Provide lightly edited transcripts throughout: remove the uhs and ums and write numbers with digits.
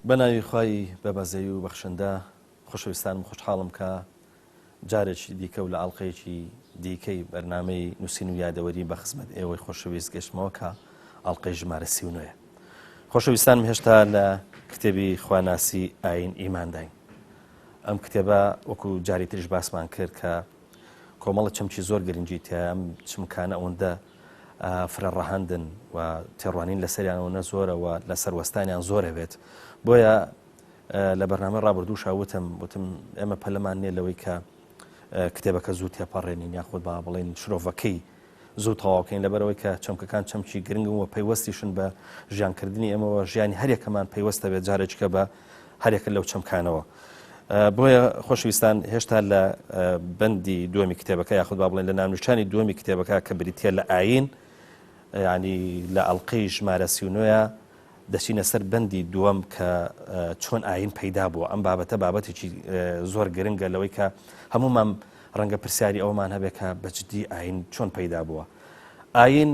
بەناوی خوای بەبەزەی و بەخشندە خۆشەویستانم خۆشحاڵم کە جارێکی دیکە و لە ئاڵلقەیەکی دیکەی بەرنامەی نووسین و یادەوەری بە خزمەت ئێوەی خۆشەویست گەشتمەوە کە ئاڵلقەی ژمارە 39. خۆشەویستانم هێشتا لە کتێبی خواناسی ئاین ئیمانداین. ئەم کتێبە وەکو جاری تریش باسمان کرد کە کۆمەڵە چەمکی زۆر گرنگی تێ ئەم چمکانە ئەوەندە فرەڕەهاندن و تێڕوانین لەسەریانەوە زۆرەوە لە سەروەستانیان زۆرە بێت. بۆیە لە بەرنامە ڕابردووشا وتم ئێمە پەلەمان نییە لەوەی کە کتێبەکە زوو تێپەڕێنین یاخود با بڵێن شرۆڤەکەی زوو تەواوکەین لەبەرەوەی کە چەمکەکان چەمکی گرنگن و پەیوەستیشن بە ژیانکردنی ئێمەوە ژیانی هەرێکەمان پەیوەستە بێت جارێککە بە هەرێکە لەو چەمکانەوە. بۆیە خۆشەویستان هێشتا لە بەندی دووەمی کتێبەکە یاخود با بڵێن لە ناونیشانی دووەمی کتێبەکە کە بریتە لە ئاین ینی لە ئەڵلقەی ژمارە 39 دەچینە سەر بەندی دووەم کە چۆن ئاین پەیدا بووە. ئەم بابەتە بابەتێکی زۆر گرنگە لەوەی کە هەمومان ڕەنگە پرسیاری ئەومان هەبێت کە بەجددی ئاین چۆن پەیدا بووە. ئاین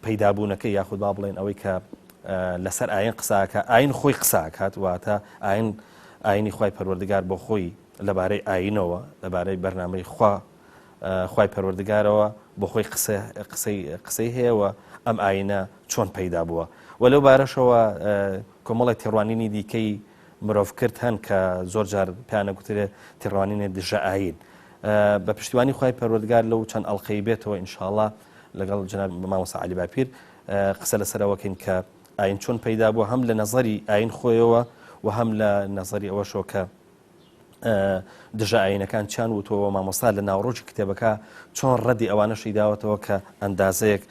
پەیدابوونەکەی یاخود با بڵێن ئەوەی کە لەسەر ئاین قساکە ئاین خۆی قساکات واتە ئاینی خوای پەروەردگار بۆ خۆی لەبارەی ئاینەوە لەبارەی بەرنامەی خوای پەروەردگارەوە بۆ خۆی قسەی هەیەەوە ئەم ئاینە چۆن پەیدا بووە. وەلەو بارەشەوە کۆمەڵی تێڕوانینی دیکەی مرۆڤ کرد هەن کە زۆر جار پیانە گوترێ تێڕوانینێ دژە ئاین بە پشتیوانی خوای پەروەردگار لەو چەند ئەڵلقەی بێتەوە ئینشاءڵڵا لەگەڵ جەناب مامۆستا عەلی باپیر قسە لەسەرەوەکەین کە ئاین چۆن پەیدا بووە هەم لە نەزەری ئاین خۆیەوە و هەم لە نەزەری ئەوەشەوە کە دژە ئاینەکان چیان وتەوە مامۆستا لە ناوڕۆژی کتێبەکە چۆن ڕەدی ئەوانەشی داوەتەوە کە ئەندازەیەک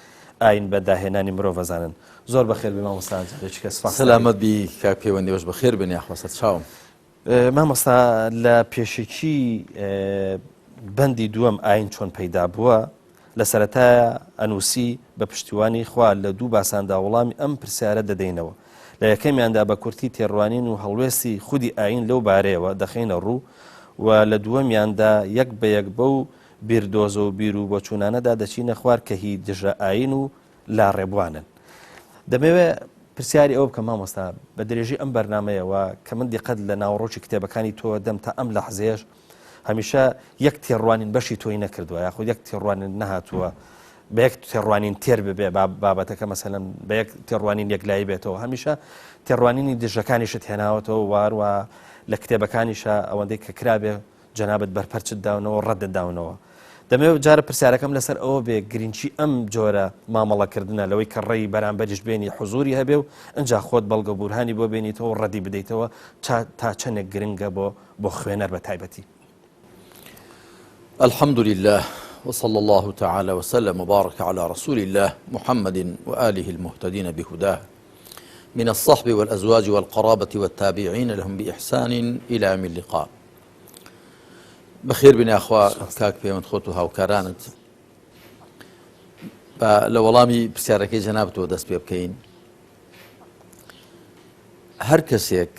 ئاین بە داهێنانی مرۆڤ ئەزانن. زۆر بەخێر بێ مامۆستا. سەلامەت بی کاک پەیوەندی بەش بەخێر بێنی ئەحمەسەد چاوم. مامۆستا لە پێشێکی بەندی دووەم ئاین چۆن پەیدا بووە لە سەرەتایە ئەنووسی بە پشتیوانی خوا لە دوو باساندا وەڵامی ئەم پرسیارە دەدەینەوە. لە یەکەمیاندا بە کورتی تێڕوانین و هەڵوێستی خودی ئاین لەو بارەیەوە دەخینە ڕوو و لە دووەمیاندا یەک بە یەک بەو بیردۆزە و بیر و بۆچوونانەدا دەچینە خوار کە هی دژە ئاین و لا ڕێبوانن. دەمەوێت پرسیاری ئەوە بکەم مامۆستا بە درێژی ئەم بەرنامەیەوە کە من دیقەت لە ناوڕۆژی کتێبەکانی تۆ دەم تا ئەم لەحزەیەش هەمیشە یەک تێڕوانین بەشی تۆی نەکردووە یاخود یەک تێڕوانین نەهاتووە بە یەک تێڕوانین تێر ببێ بابەتەکە مەسەلەن بە یەک تێڕوانین یەکلایی بێتەوە هەمیشە تێڕوانینی دژەکانیشت هێناوەتەوە واروە لە کتێبەکانیشە ئەوەندەی کە کرابێ جەنابەت بەرپەرچت داونەوە ڕەدت داونەوە. دەمەوێت جارە پرسیارەکەم لەسەر ئەوە بێ گرنگی ئەم جۆرە مامەڵەکردنە لەوەی کە ڕێی بەرامبەریش بێنی حوزوری هەبێ و ئەجا خۆت بەڵگە بورهانی بۆ بێنیتەوە ڕەدی بدەیتەوە تا چەندێک گرنگە بۆ خوێنەر بە تایبەتی. الحمد لله وصلى الله تعالى وسلم وبارك على رسول الله محمد وآله المهتدين بهداه من الصحب والأزواج والقرابة والتابعين لهم بإحسان إلى يوم اللقاء. بخير بني أخوة كاك بيمن خوتها وكارانت لو والامي بسياركي جنابته ودس بيبكين هر كسيك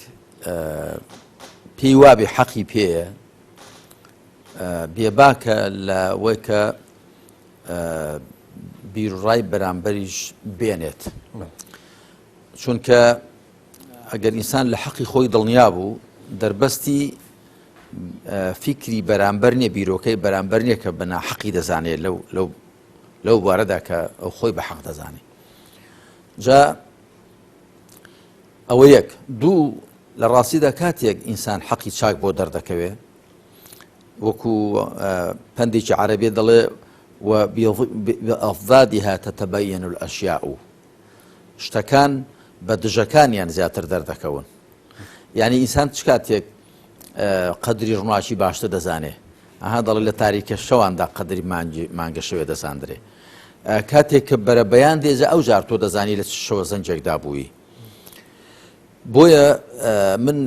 بيوابي حقي بيه بێباکە لە وەی کە بیرڕای بەرامبەریش بێنێت چونکە ئەگەر ئینسان لە حەقی خۆی دڵنیا بوو دەربەستی فیکری بەرامبەر نییە بیرۆکەی بەرامبەر نییە کە بەنا حەقی دەزانێت لەو بارەدا کە ئەو خۆی بە حەق دەزانێت. جا ئەوە یەک دوو لە ڕاستیدا کاتێک ئینسان حەقی چاک بۆ دەردەکەوێ وەکو پەندێکی عەرەبی دەڵێ وبأضدادها تتبين الأشياء شتەکان بە دژەکانیان زیاتر دەردەکەون. یعنی ئینسان چ کاتێک قەدری ڕنواکی باشتر دەزانێ ئەها دەڵێ لە تاریکە شەواندا قەدری مانگە شەوێ دەزاندرێ کاتێک کە بەرە بەیان دێزە ئەو جار تۆ دەزانی لە شەوە زەنجێکدا بووی. بۆیە من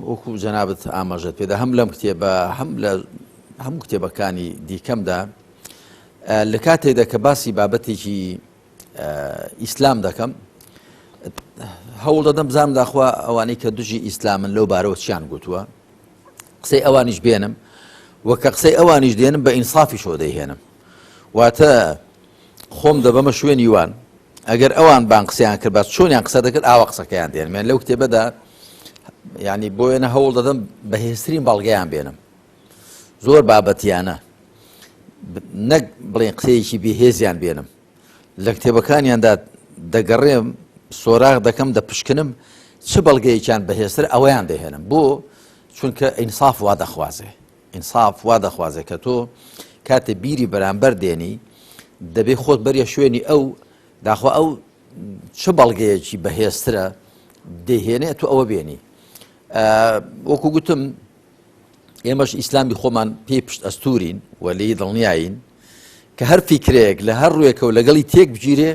وەکو جەنابەت ئاماژەت پێدا هەم لەم کتێبە هەم لە هەموو کتێبەکانی دیکەمدا لە کاتێکدا کە باسی بابەتێکی ئیسلام دەکەم هەوڵ دەدەم بزانم داخوا ئەوانەی کە دژی ئیسلامن لەو بارەوە چیان گوتووە قسەی ئەوانیش بێنم وە کە قسەی ئەوانیش دێنم بە ئینسافی شۆ دەیهێنم واتە خۆم دەبەمە شوێنی وان ئەگەر ئەوان بان قسەیان کرد بە چۆنیان قسە دەکرد ئاوا قسەکەیان دێنمێن لەو کتێبەدا ینی بۆیەنە هەوڵ دەدەم بەهێزترین بەڵگەیان بێنم زۆر بابەتیانە نەک بڵێن قسەیەکی بێهێزیان بێنم لە کتێبەکانیاندا دەگەڕێم سۆراغ دەکەم دەپشکنم چ بەڵگەیەکیان بەهێزتر ئەوەیان دەهێنم بۆ چونکە ئینساف وا دەخوازێ ئینساف وا دەخوازێ کە تۆ کاتێ بیری بەرامبەر دێنی دەبێ خۆت بەریە شوێنی ئەو داخوا ئەو چه بەڵگەیەکی بەهێزترە دەهێنێت تو ئەوە بێنی وەکو گوتم ئێمەش ئیسلامی خۆمان پێی پشت ئەستورین و لێی دڵنیاین کە هەر فیکرەیەک لە هەر ڕوێکە و لەگەڵی تێک بگیرێ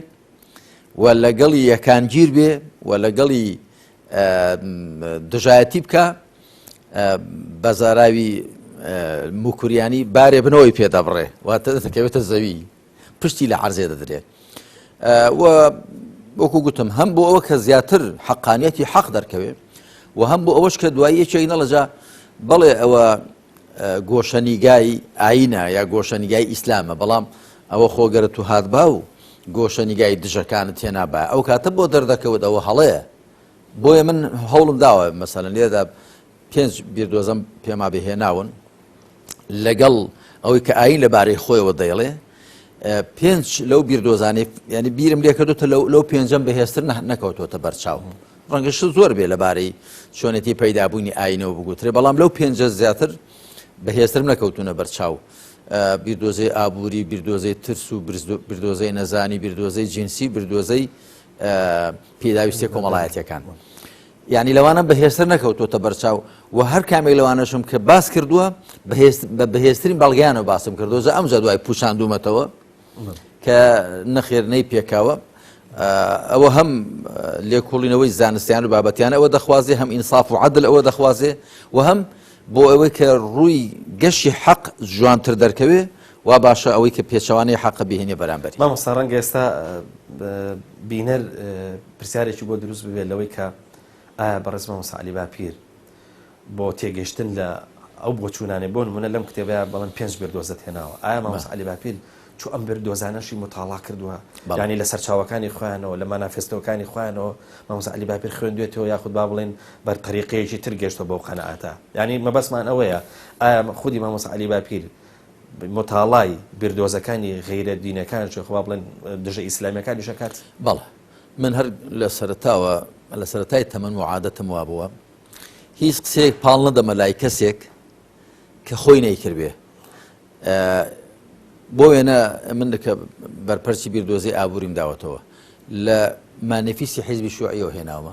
و لەگەڵی یەکانگیر بێ و لەگەڵی دژایەتی بکە بە زاراوی موکوریانی بارێ بنەوەی پێدەبڕێ واتە دەکەوێتە زەوی پشتی لە عەرزێ دەدرێت و وەکو گوتم هەم بۆ ئەوە کە زیاتر حەقانیەتی حەق دەرکەوێت و هەم بۆ ئەوەش کە دوایی یەکێک نەڵەجا بەڵێ ئەوە گۆشەنیگای ئاینە یا گۆشەنیگای ئیسلامە بەڵام ئەوە خۆگەرە و هاتبا و گۆشەنیگای دژەکانت تێنابە ئەو کاتە بۆ دەردەکەوت ئەوە هەڵەیە بۆیە من هەوڵم داوە مەسەلەن لێدا 5 بیردۆزەم پێما بهێناون لەگەڵ ئەوەی کە ئاین لەبارەی خۆیەوە دەیڵێ 5 لەو بیردۆزانەی ینی بیرم لێ کردوتە لەو 5ەم بەهێزتر نەکەوتۆتە بەرچاو ڕەنگەش زۆر بێ لەبارەی چۆنێتی پەیدابوونی ئاینەوە بگوترێ بەڵام لەو 5 زیاتر بەهێزترم نەکەوتونە بەرچاو بیردۆزەی ئابووری بیردۆزەی ترس و بیردۆزەی نەزانی بیردۆزەی جنسی بیردۆزەی پێداویستی کۆمەڵایەتیەکان یعنی لەوانە بەهێزتر نەکەوتۆتە بەرچاو و هەر کامێک لەوانەشم کە باس کردووە بەهێزترین بەڵگەیانەوە باسم کردو ئەم جا دوای پوشاندومەتەوە کە نەخێرنەی پێکاوە ئەوە هەم لێکۆڵینەوەی زانستیان و بابەتیان ئەوە دەخوازێ هەم ئینساف و عەدل ئەوە دەخوازێ و هەم بۆ ئەوەی کە ڕووی گەشی حەق جوانتر دەرکەوێ وا باشە ئەوەی کە پێچەوانەی حەق بهێنێ بەرامبەری مامۆستا ڕەنگە ئێستا بینەر پرسیارێکی بۆ دروست ببێت لەوەی کە ئایا بەڕێز مامۆستا عەلی باپیر بۆ تێگەشتن لە ئەو بۆچوونانێ بۆ نمونە لەم کتێبەیە بەڵام 5 بیردۆزت هێناوە ئایا مامۆستا عەلی باپیر چوو ئەم بیردۆزانەشی متاڵا کردووە ینی لە سەرچاوەکانی خۆیانەوە لە مانافێستەوەکانی خۆیانەوە مامۆستا عەلی باپیر خوێندوێتەوە یاخود با بڵێن بەر طریقەیەکی تر گەشتەوە بەو قەنەعەتە ینی مەبەسمان ئەوەیە ئایا خودی مامۆستا عەلی باپیر متاڵای بیردۆزەکانی غەیرە دینەکان خوا بڵێن دژە ئیسلامیەکانی شەکات بەڵێ من هەر لە سەرەتاوە لە سەرەتای تەمەن و عادەتم وا بووە هیچ قسەیەک پاڵ نەدەمە لای کەسێک کە خۆی نەیکردبێ بۆ وێنە من کە بەرپەرچی بیردۆزەی ئابووریم داوەتەوە لە مانیفیستی حیزبی شیوعیەوە هێناوە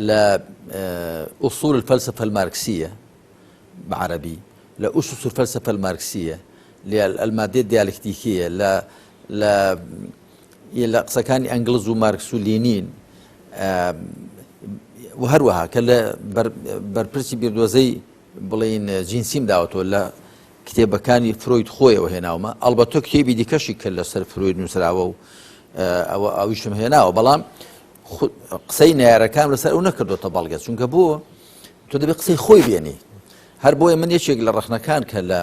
لە ئوصول الفلسفة الماركسية بعربي لا أسس الفلسفة الماركسية للمادة الديالكتيكية لا قسەکانی ئەنگلز و مارکس و لینین و هەروەها کە لە بەرپرسی بیردۆزەی بڵێن جینسیم داوەتەوە لە کتێبەکانی فرۆید خۆیەوە هێناومە ئەلبەتە کتێبی دیکەشی کە لەسەر فرۆید نووسراوە و ئەویشم هێناوە بەڵام قسەی نارەکان لەسەر ئەو نەکردوتە بەڵگە چونکە بۆ تۆ دەبێت قسەی خۆی بێنی هەر بۆیە من یەکێک لە ڕەخنەکان کە لە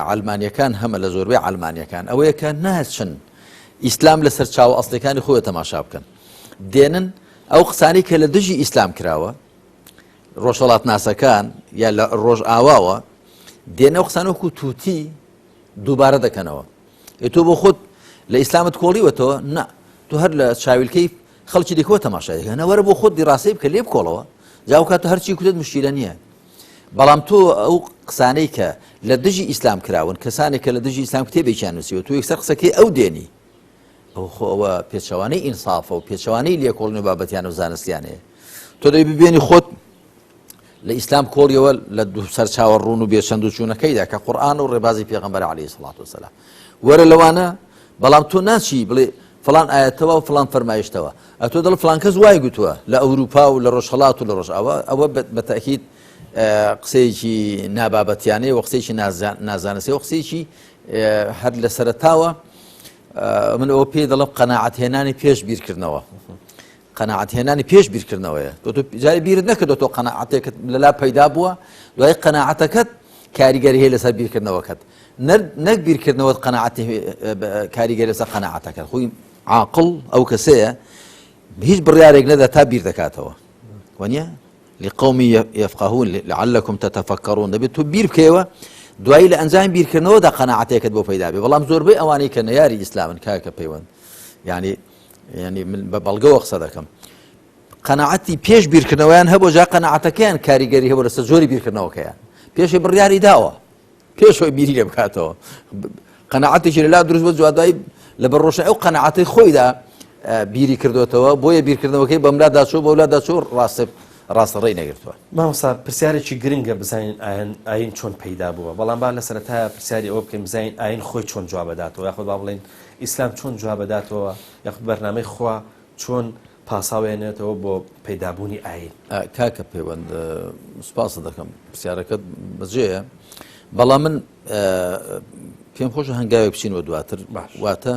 ئەڵمانیەکان هەمە لە زۆربەی ئەڵمانیەکان ئەوەیە کە ناچن ئیسلام لەسەر چاوە ئەسڵەکانی خۆی تەماشا بکەن دێنن ئەو قسانی کە لە دژی ئیسلام کراوە ڕۆژهەڵات ناسەکان یا لە ڕۆژ ئاواوە دێنە ئەو قسان وەکو تووتی دووبارە دەکەنەوە تۆ بۆ خۆت لە ئیسلامت کۆڵیوەتەوە نا تۆ هەر لە چاویلکەی خەڵکی دیکەوە تەماشای دەکەنە وەرە بۆ خۆت دیڕاستەی بکە لێ بکۆڵەوە جاو کاتە هەرچی کوتت مشکیلە نییە بەڵام تۆ ئەو قسانەی کە لە دژی ئیسلام کراون کەسانێک کە لە دژی ئیسلام کتێبێکیان نووسیوە تۆ یەکسەر قسەکەی ئەو دێنی ئەو خۆەوە پێچەوانەی ئینسافە و پێچەوانەی لێکۆڵنی و بابەتیان و زانستیانەیە تۆ دەبێت ببێنی خۆت لە ئیسلام کۆڵیەوە لە دوو سەرچاوە ڕوون و بێچەند و چوونەکەیدا کە قورئان و ڕێبازی پێغەمبەر عەلەیهی سەڵات وسەلام وەرە لەوانە بەڵام تۆ ناچی بڵێ فلان ئاەتەوە و فلان فەرمایشتەوە ئەتۆ دڵ فلان کەس وای گوتووە لە ئەوروپا و لە ڕۆژهەڵات و لە ڕۆژ ئەوە بەتەکید قسەیەکی نابابەتیانەیە و قسەیەکی نازانستێ و قسەیەکی هەر لە سەرەتاوە من ئەوە پێ دەڵم قەناعەتهێنانی پێش بیرکردنەوە قەناعەتهێنانی پێش بیرکردنەوەیە تۆ جاری بیرت نەکردو تۆ قەناعەتێکت لەلا پەیدا بووە دوای قەناعەتەکەت کاریگەری هەیە لەسەر بیرکردنەوەکەت نەک بیرکردنەوەت قەناعەت کاریگەری لەسەر قەناعەتەکەت خۆی عاقل ئەو کەسەیە هیچ بڕیارێک نەدا تا بیر دەکاتەوە وانە لقوم يفقهون لعلكم تتفكرون دەبێت تو بیر بکەوە دوایی لە ئەنجام بیرکردنەوەدا قەناعەتێکت بۆ پەیدا بێ بەڵام زۆربەی ئەوانەی کە نەیاری ئیسلامن کاکە پەیوەند ینی من بە بەڵگەوە قسە دەکەم قەناعەتی پێش بیرکردنەوەیان هەبوو جا قەناعەتەکەیان کاریگەری هەبوو لەسەر زۆری بیرکردنەوەکەیان پێشی بڕیاری داوە پێشەوەی بیری لێ بکاتەوە قەناعەتێکی لەلا دروست بۆ جوادایی لە بەڕۆژە ئەو قەناعەتەی خۆیدا بیری کردوێتەوە بۆیە بیرکردنەوەکەی بەملادا چوو بە ولادا چوو ڕاستەڕێی نەگرتووە مامۆستا پرسیارێکی گرنگە بزانین ئاین چۆن پەیدا بووە بەڵام با لە سەرەتایە پرسیاری ئەوە بکەین بزانین ئاین خۆی چۆن جواب بداتەوە یاخود با بڵێن ئیسلام چۆن جواب بداتەوە یاخود بەرنامەی خوا چۆن پاساوێنێتەوە بۆ پەیدابوونی ئاین کاکە پەیوەند سوپاس دەکەم پرسیارەکەت بەجێیە بەڵام من پێم خۆشە هەنگاوێک بچینەوە دواتر واتە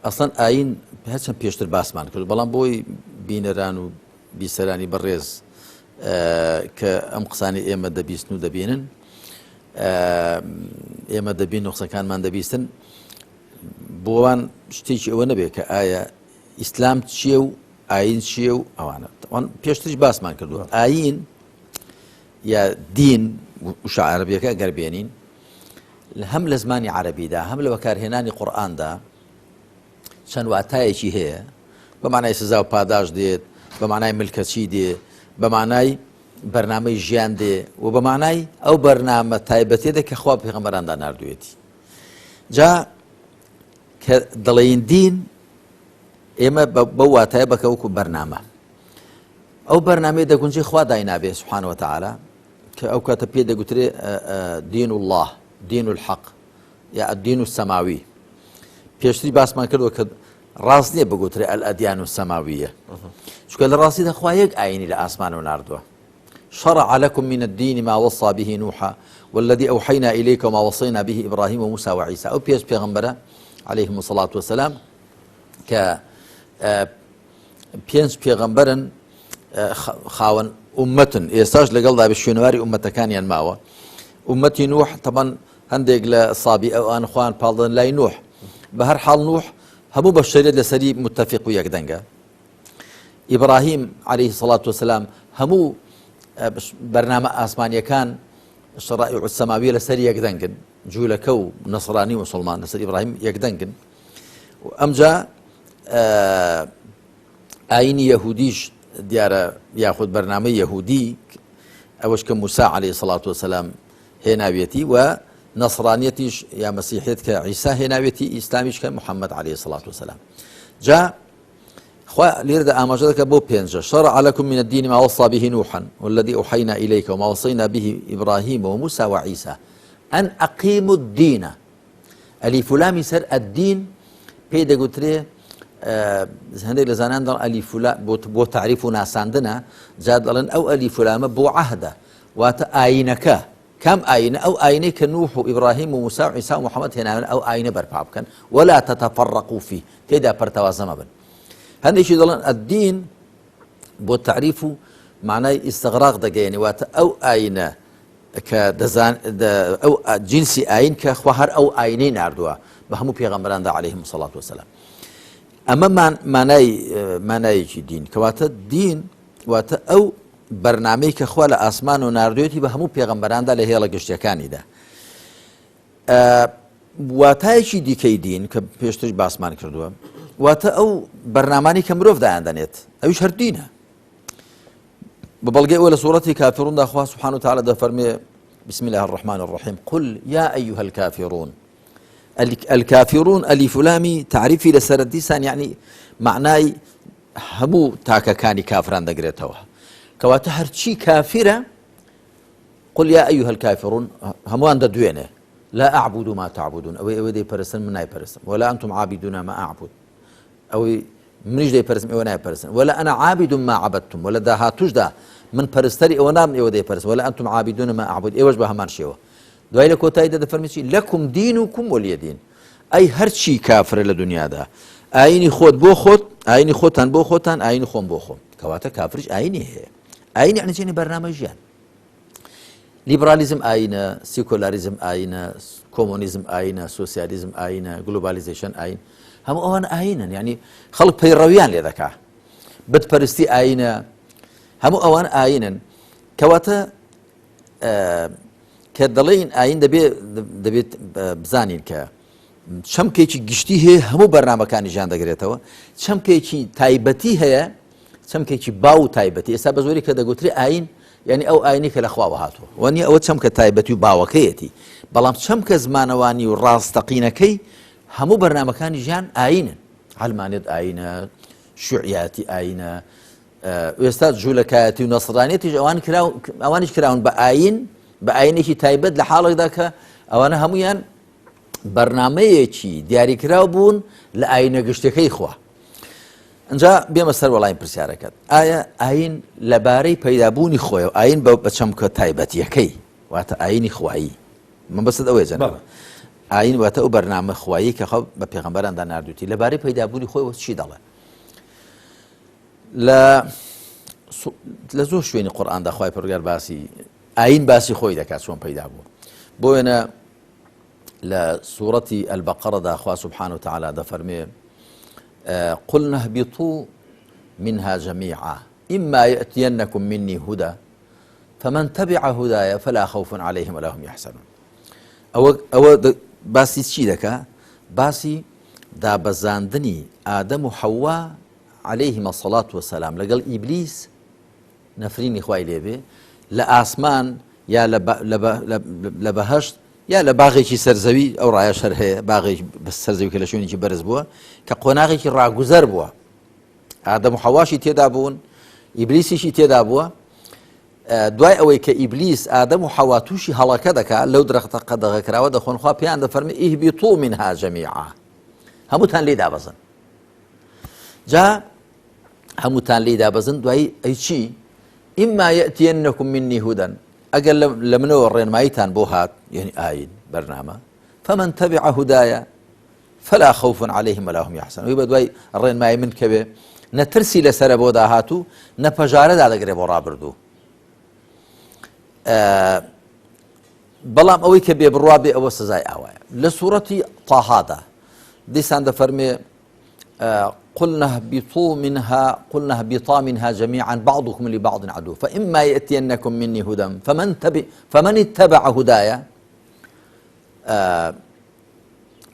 ئەسڵەن ئاین هەرچەند پێشتر باسمان کرد بەڵام بۆی بینەران و بیسەرانی بەڕێز کە ئەم قسانی ئێمە دەبیستن و دەبینن ئێمە دەبین و قسەکانمان دەبیستن بۆوان شتێکی ئەوە نەبێت کە ئایا ئیسلام چییە و ئاین چییە و ئەوانە پێشتریش باسمان کردووە ئاین یا دین وشە عەرەبیەکە گەربێنین هەم لە زمانی عەرەبیدا هەم لە بەکارهێنانی قورئاندا چەند واتایەکی هەیە بە مانای سزا و پاداش دێت بە مانای ملکەچی دێ بە مانای بەرنامەی ژیان دێ و بە مانای ئەو بەرنامە تایبەتێدا کە خوا پێغەمبەراندا ناردوێتی جا کە دەڵێن دین ئێمە بە واتایە بەکەوەکو بەرنامە ئەو بەرنامەی دەگونجی خوا داینابێ سبحانه وتعالى کە ئەو کاتە پێ دەگوترێ دین الله دین الحق یا الدین السەماوی پێشتری باسمان کردووە کە ڕاست نییە بگوترێ الئەدیان السەماویە چونکە لە ڕاستیدا خوا یەک ئاینی لە ئاسمانەوە ناردووە شرع لكم من الدين ما وصى به نوحا والذي أوحينا إليك وما وصينا به إبراهيم وموسى وعيسى أو بيش بيغمبرة عليهم الصلاة والسلام ك بينس بيغمبرن خاون أمة إيساج لقل ذا بشينواري أمة كان ينماوى أمتي نوح طبعا هندق لصابي أو أن خوان بالضن لا نوح بهر حال نوح همو بشرية لسري متفق وياك دنقا إبراهيم عليه الصلاة والسلام همو برنامج آسمانيا كان الشرائع السماوية لسري يقدنقن جولكو نصراني ومسلمان لسري إبراهيم يقدنقن وأمجا آين يهوديش ديار ياخذ برنامج يهودي أوش كموسى عليه الصلاة والسلام هناويتي ونصرانيتيش يا مسيحيت كعيسى هناويتي إسلاميش كمحمد عليه الصلاة والسلام جاء خوا ليرد آماجدك بو بينجا شرع لكم من الدين ما وصى به نوحا والذي أوحينا إليك وما وصينا به إبراهيم وموسى وعيسى أن أقيموا الدين ألف لام سر الدين بيدا قلتري هندي لزانان دار ألف لام بو تعريف ناساندنا زاد لن أو ألف لام بو عهده وتآينك كم آينة أو آينة كنوح وإبراهيم وموسى وعيسى ومحمد هنا أو آينة برباب كان ولا تتفرقوا فيه تيدا برتوازم بن هذا الشيء ضلنا الدين بالتعريف معناه استغراق دقيني وات أو آينة كدزان أو جنسي آين كخوهر أو آينين عردوا بهمو بيغمبران دا عليهم الصلاة والسلام أما معناه دين كوات الدين وات أو برنامج كخوال أسمان وناردوتي بهمو بيغمبران دا لهي لقشتكاني دا واتايشي دي كي دين كبيشتج باسمان كردوا واتە ئەو بەرنامانی کە مرۆڤ دایاندەنێت ئەویش هەر دینە ببەڵگەی ئەوە لە سوورەتی کافروندا خوا سبحانه وتعالى دەفەرمێ بسم الله الرحمن الرحيم قل يا أيها الكافرون الكافرون ألف لامي تعريفي لسر الديسان يعني معناي همو تاكا كاني كافران دەگرێتەوە کەواتە هەرچی كافرة قل يا أيها الكافرون هەمووان دەدوێنێ لا أعبد ما تعبدون أو دي برسن من ناي برسن ولا أنتم عابدون ما أعبد أو منيش دي برسن أو ناي برسن ولا أنا عابد ما عبدتم ولا ده هاتوش ده من برستري أو نام أو دي برسن ولا أنتم عابدون ما أعبد إيوش بها مانشيوه دوائي لكو تايدا ده فرميشي لكم دينكم ولي دين أي هرشي كافر لدنيا ده آيني خود بو خود آيني خوتان بو خوتان آيني خون بو خون كواتا كافرش آيني هي آيني يعني جيني برنامج جان لیبرالیزم ئاینە، سیکۆلاریزم ئاینە، کۆمۆنیزم ئاینە، سۆسیالیزم ئاینە، گلۆبالیزیشن ئاین، هەموو ئەوان ئاینن، یعنی خەڵک پەیڕەویان لێ دەکا، بتپەرستی ئاینە، هەموو ئەوان ئاینن. کەواتە کە دەڵێن ئاین دەبێت بزانین کە چەمکێکی گشتی هەیە هەموو بەرنامەکانی ژیان دەگرێتەوە، چەمکێکی تایبەتی هەیە، چەمکێکی باو تایبەتی. ئێستا بە زۆری کە دەگوتری ئاین یعنی ئەو ئاینی کە لە خواوە هاتووە، وەنی ئەوە چەمکە تایبەتی و باوەکەیەتی، بەڵام چەمکە زمانەوانی و ڕاستەقینەکەی هەموو بەرنامەکانی ژیان ئاینن. هەلمانێت ئاینە، شوعیاتی ئاینە، ئێستا جوولەکایەتی و نەسڕانێتیش ئەوانیش کراون بە ئاین، بە ئاینێکی تایبەت لە حاڵێکدا کە ئەوانە هەمویان بەرنامەیەکی دیاریکراو بوون لە ئاینە گشتەکەی خوا. ئەنجا بێمە سەر وەڵامی پرسیارەکەت، ئایا ئاین لەبارەی پەیدابوونی خۆی و ئاین بە چەمکە تایبەتیەکەی واتە ئاینی خوایی، من بەسەد ئەوەیە جەنابە، ئاین واتە ئەو بەرنامە خوایی کە خەڵک بە پێغەمبەراندا ناردووتی، لەبارەی پەیدابوونی خۆی چی دەڵێ؟ لە زۆر شوێنی قورئاندا خوای پەروەردگار باسی ئاین باسی خۆی دەکات چۆن پەیدا بوو. بۆ وێنە لە سوورەتی ئەلبەقەرەدا خوا سوبحانه وتعالى دەفەرمێ قلنا اهبطوا منها جميعا إما يأتينكم مني هدى فمن تبع هدايا فلا خوف عليهم ولا هم يحزنون. ئەوە باسی چی دەکا؟ باسی دابەزاندنی ئادەم و حەوا عليهما الصلاة والسلام لەگەڵ ئیبلیس نەفرینی خوای لێبێ لە ئاسمان یا لە بەهەشت یا لە باغێکی سەرزەوی، ئەو ڕایە شەر هەیە، باغێکی سەرزەوی کە لە شوێنێکی بەرز بووە کە قۆناغێکی ڕاگوزەر بووە، ئادەم و حەواشی تێدا بوون، ئیبلیسیشی تێدا بووە. دوای ئەوەی کە ئیبلیس ئادەم و حەوا تووشی هەڵەکە دەکات لەو درەختە قەدەغەکراوە دەخۆن، خوا پێیان دەفەرمێ ئیهبیطوا منها جەمیعا، هەمووتان لێ دابەزن. جا هەمووتان لێ دابەزن، دوایی ئەی چی؟ ئیما یەئتینەکم منی هودەن، ئەگەر لە منەوە ڕێنماییتان بۆ هات، یعنی ئاین بەرنامە، فمن تبع هدايا فلا خوف عليهم ولا هم يحزنون. وی بە دوای ڕێنمایی من کەوێ نەترسی لەسرە بۆ داهاتوو، نەپەژارەدا دەگرێ بۆ ڕابردوو. بەڵام ئەوەی کە بێ بڕوا بێ ئەوە سزای ئاوایە. لە سوورەتی طاهادا دیسان دەفەرمێ قلنا اهبطا منها جميعا بعضكم لبعض عدو فإما يأتينكم مني هدى فمن اتبع هدايا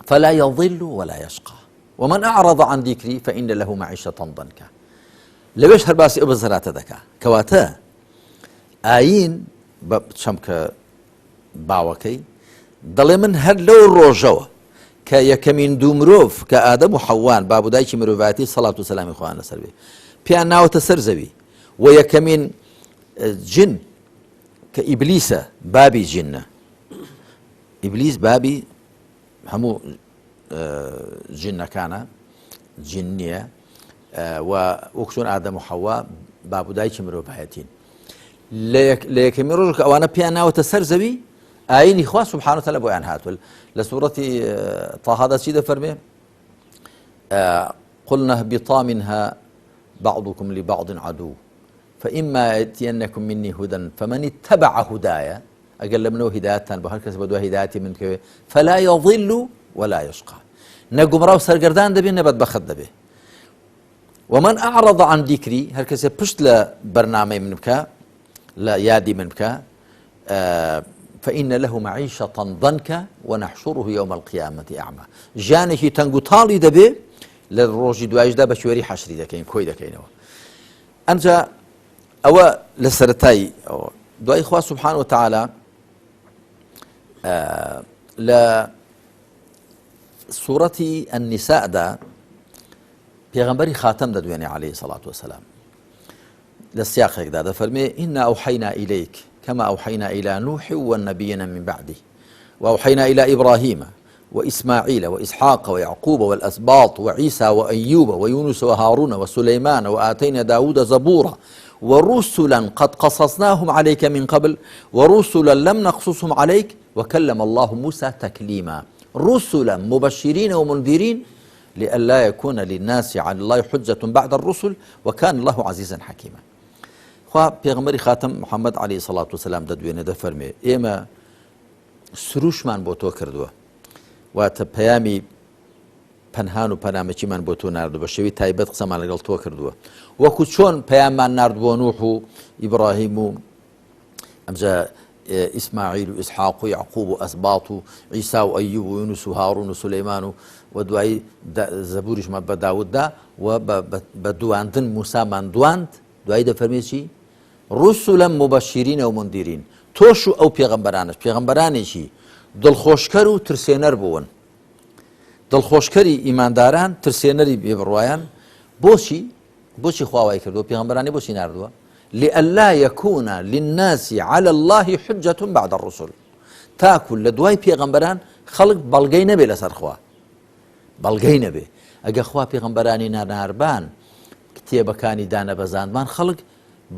فلا يضل ولا يشقى ومن أعرض عن ذكري فإن له معيشة ضنكا. لەوێش هەر باسی ئەو بەزەراتە دەکا کەواتە ئاین بە چەمکە باوەکەی دەڵێ من هەر لەو ڕۆژەوە کە یەکەمین دوو مرۆڤ کە ئادەم و حەوان بابودایکی مرۆڤایەتی سەڵات و سەلامی خوایان لەسەر بێ پێیان ناوەتە سەر زەوی، و یەکەمین جن کە ئیبلیسە بابی جنە، ئیبلیس بابی هەموو جنەکانە، جن نییە، و وەک چۆن ئادەم و حەوا بابودایکی مرۆڤایەتین. لە یەکەمین ڕۆژ کە ئەوانە پێیان ناوەتە سەر زەوی ئاینی خوا سبحانه وتعالى بۆیان هاتووە. لە سوورەتی طاهادا چی دەفەرمێ؟ قلنا اهبطا منها بعضكم لبعض عدو فإما يأتينكم مني هدى فمن اتبع هدايا، ئەگەر لە منەوە هیدایەتتان بۆ هەر کەس بە دوای هیدایەتی من بکەوێ فلا يضل ولا يشقى، نە گومڕا و سەرگەردان دەبێ نە بەدبەخت دەبێ. ومن أعرض عن ذكري، هەر کەسێ پشت لە بەرنامەی من بکە، لە یادی من بکە، فإن له معيشة ضنكا ونحشره يوم القيامة أعمى، ژیانێکی تەنگ و تاڵی دەبێ لە ڕۆژی دوایشدا بە شوێری حەشری دەکەین، کۆی دەکەینەوە. ئەنجا ئەوە لە سەرەتای دوای خوا سبحانه وتعالى لە سوورەتی النساءدا پێغەمبەری خاتەم دەدوێنێ عليه الصلاة والسلام، لە سیاقێکدا دەفەرمێ إنا أوحينا إليك كما أوحينا إلى نوح والنبيين من بعده وأوحينا إلى إبراهيم وإسماعيل وإسحاق ويعقوب والأسباط وعيسى وأيوب ويونس وهارون وسليمان وآتينا داود زبورا ورسلا قد قصصناهم عليك من قبل ورسلا لم نقصصهم عليك وكلم الله موسى تكليما، رسلا مبشرين ومنذرين لئلا يكون للناس على الله حجة بعد الرسل وكان الله عزيزا حكيما. خوا پێغەمبەری خاتم محەممەد عەلەیهی سەڵات وسەلام دەدوێنێ دەفەرمێ ئێمە سروشمان بۆ تۆ کردووە واتە پەیامی پەنهان و پەنامەکیمان بۆ تۆ ناردووە بە شێوی تایبەت قسەمان لەگەڵ تۆ کردووە وەکو چۆن پەیاممان ناردبووە نوح و ئیبراهیم و ئەمجا ئیسماعیل و ئیسحاق و یعقوب و ئەسباط و عیسا و ئەیوب و یونس و هاڕون و سولەیمان و دوایی زەبوریشمان بە داوددا و بە دواندن موسامان دواند دوایی دەفەرمێ چی ڕوسولا مبەشیرین و مندیرین تۆش و ئەو پێغەمبەرانش پێغەمبەرانێکی دڵخۆشکەر و ترسێنەر بوون دڵخۆشکەری ئیمانداران ترسێنەری بێبڕوایان بۆچی خواوای کردووە پێغەمبەرانی بۆچی ناردووە لئلا يكون للناس على الله حجة بعد الرسل تاکو لە دوای پێغەمبەران خەڵک بەڵگەی نەبێ لەسەر خوا بەڵگەی نەبێ ئەگە خوا پێغەمبەرانی ناناربان کتێبەکانی دانە بەزاندمان خەڵک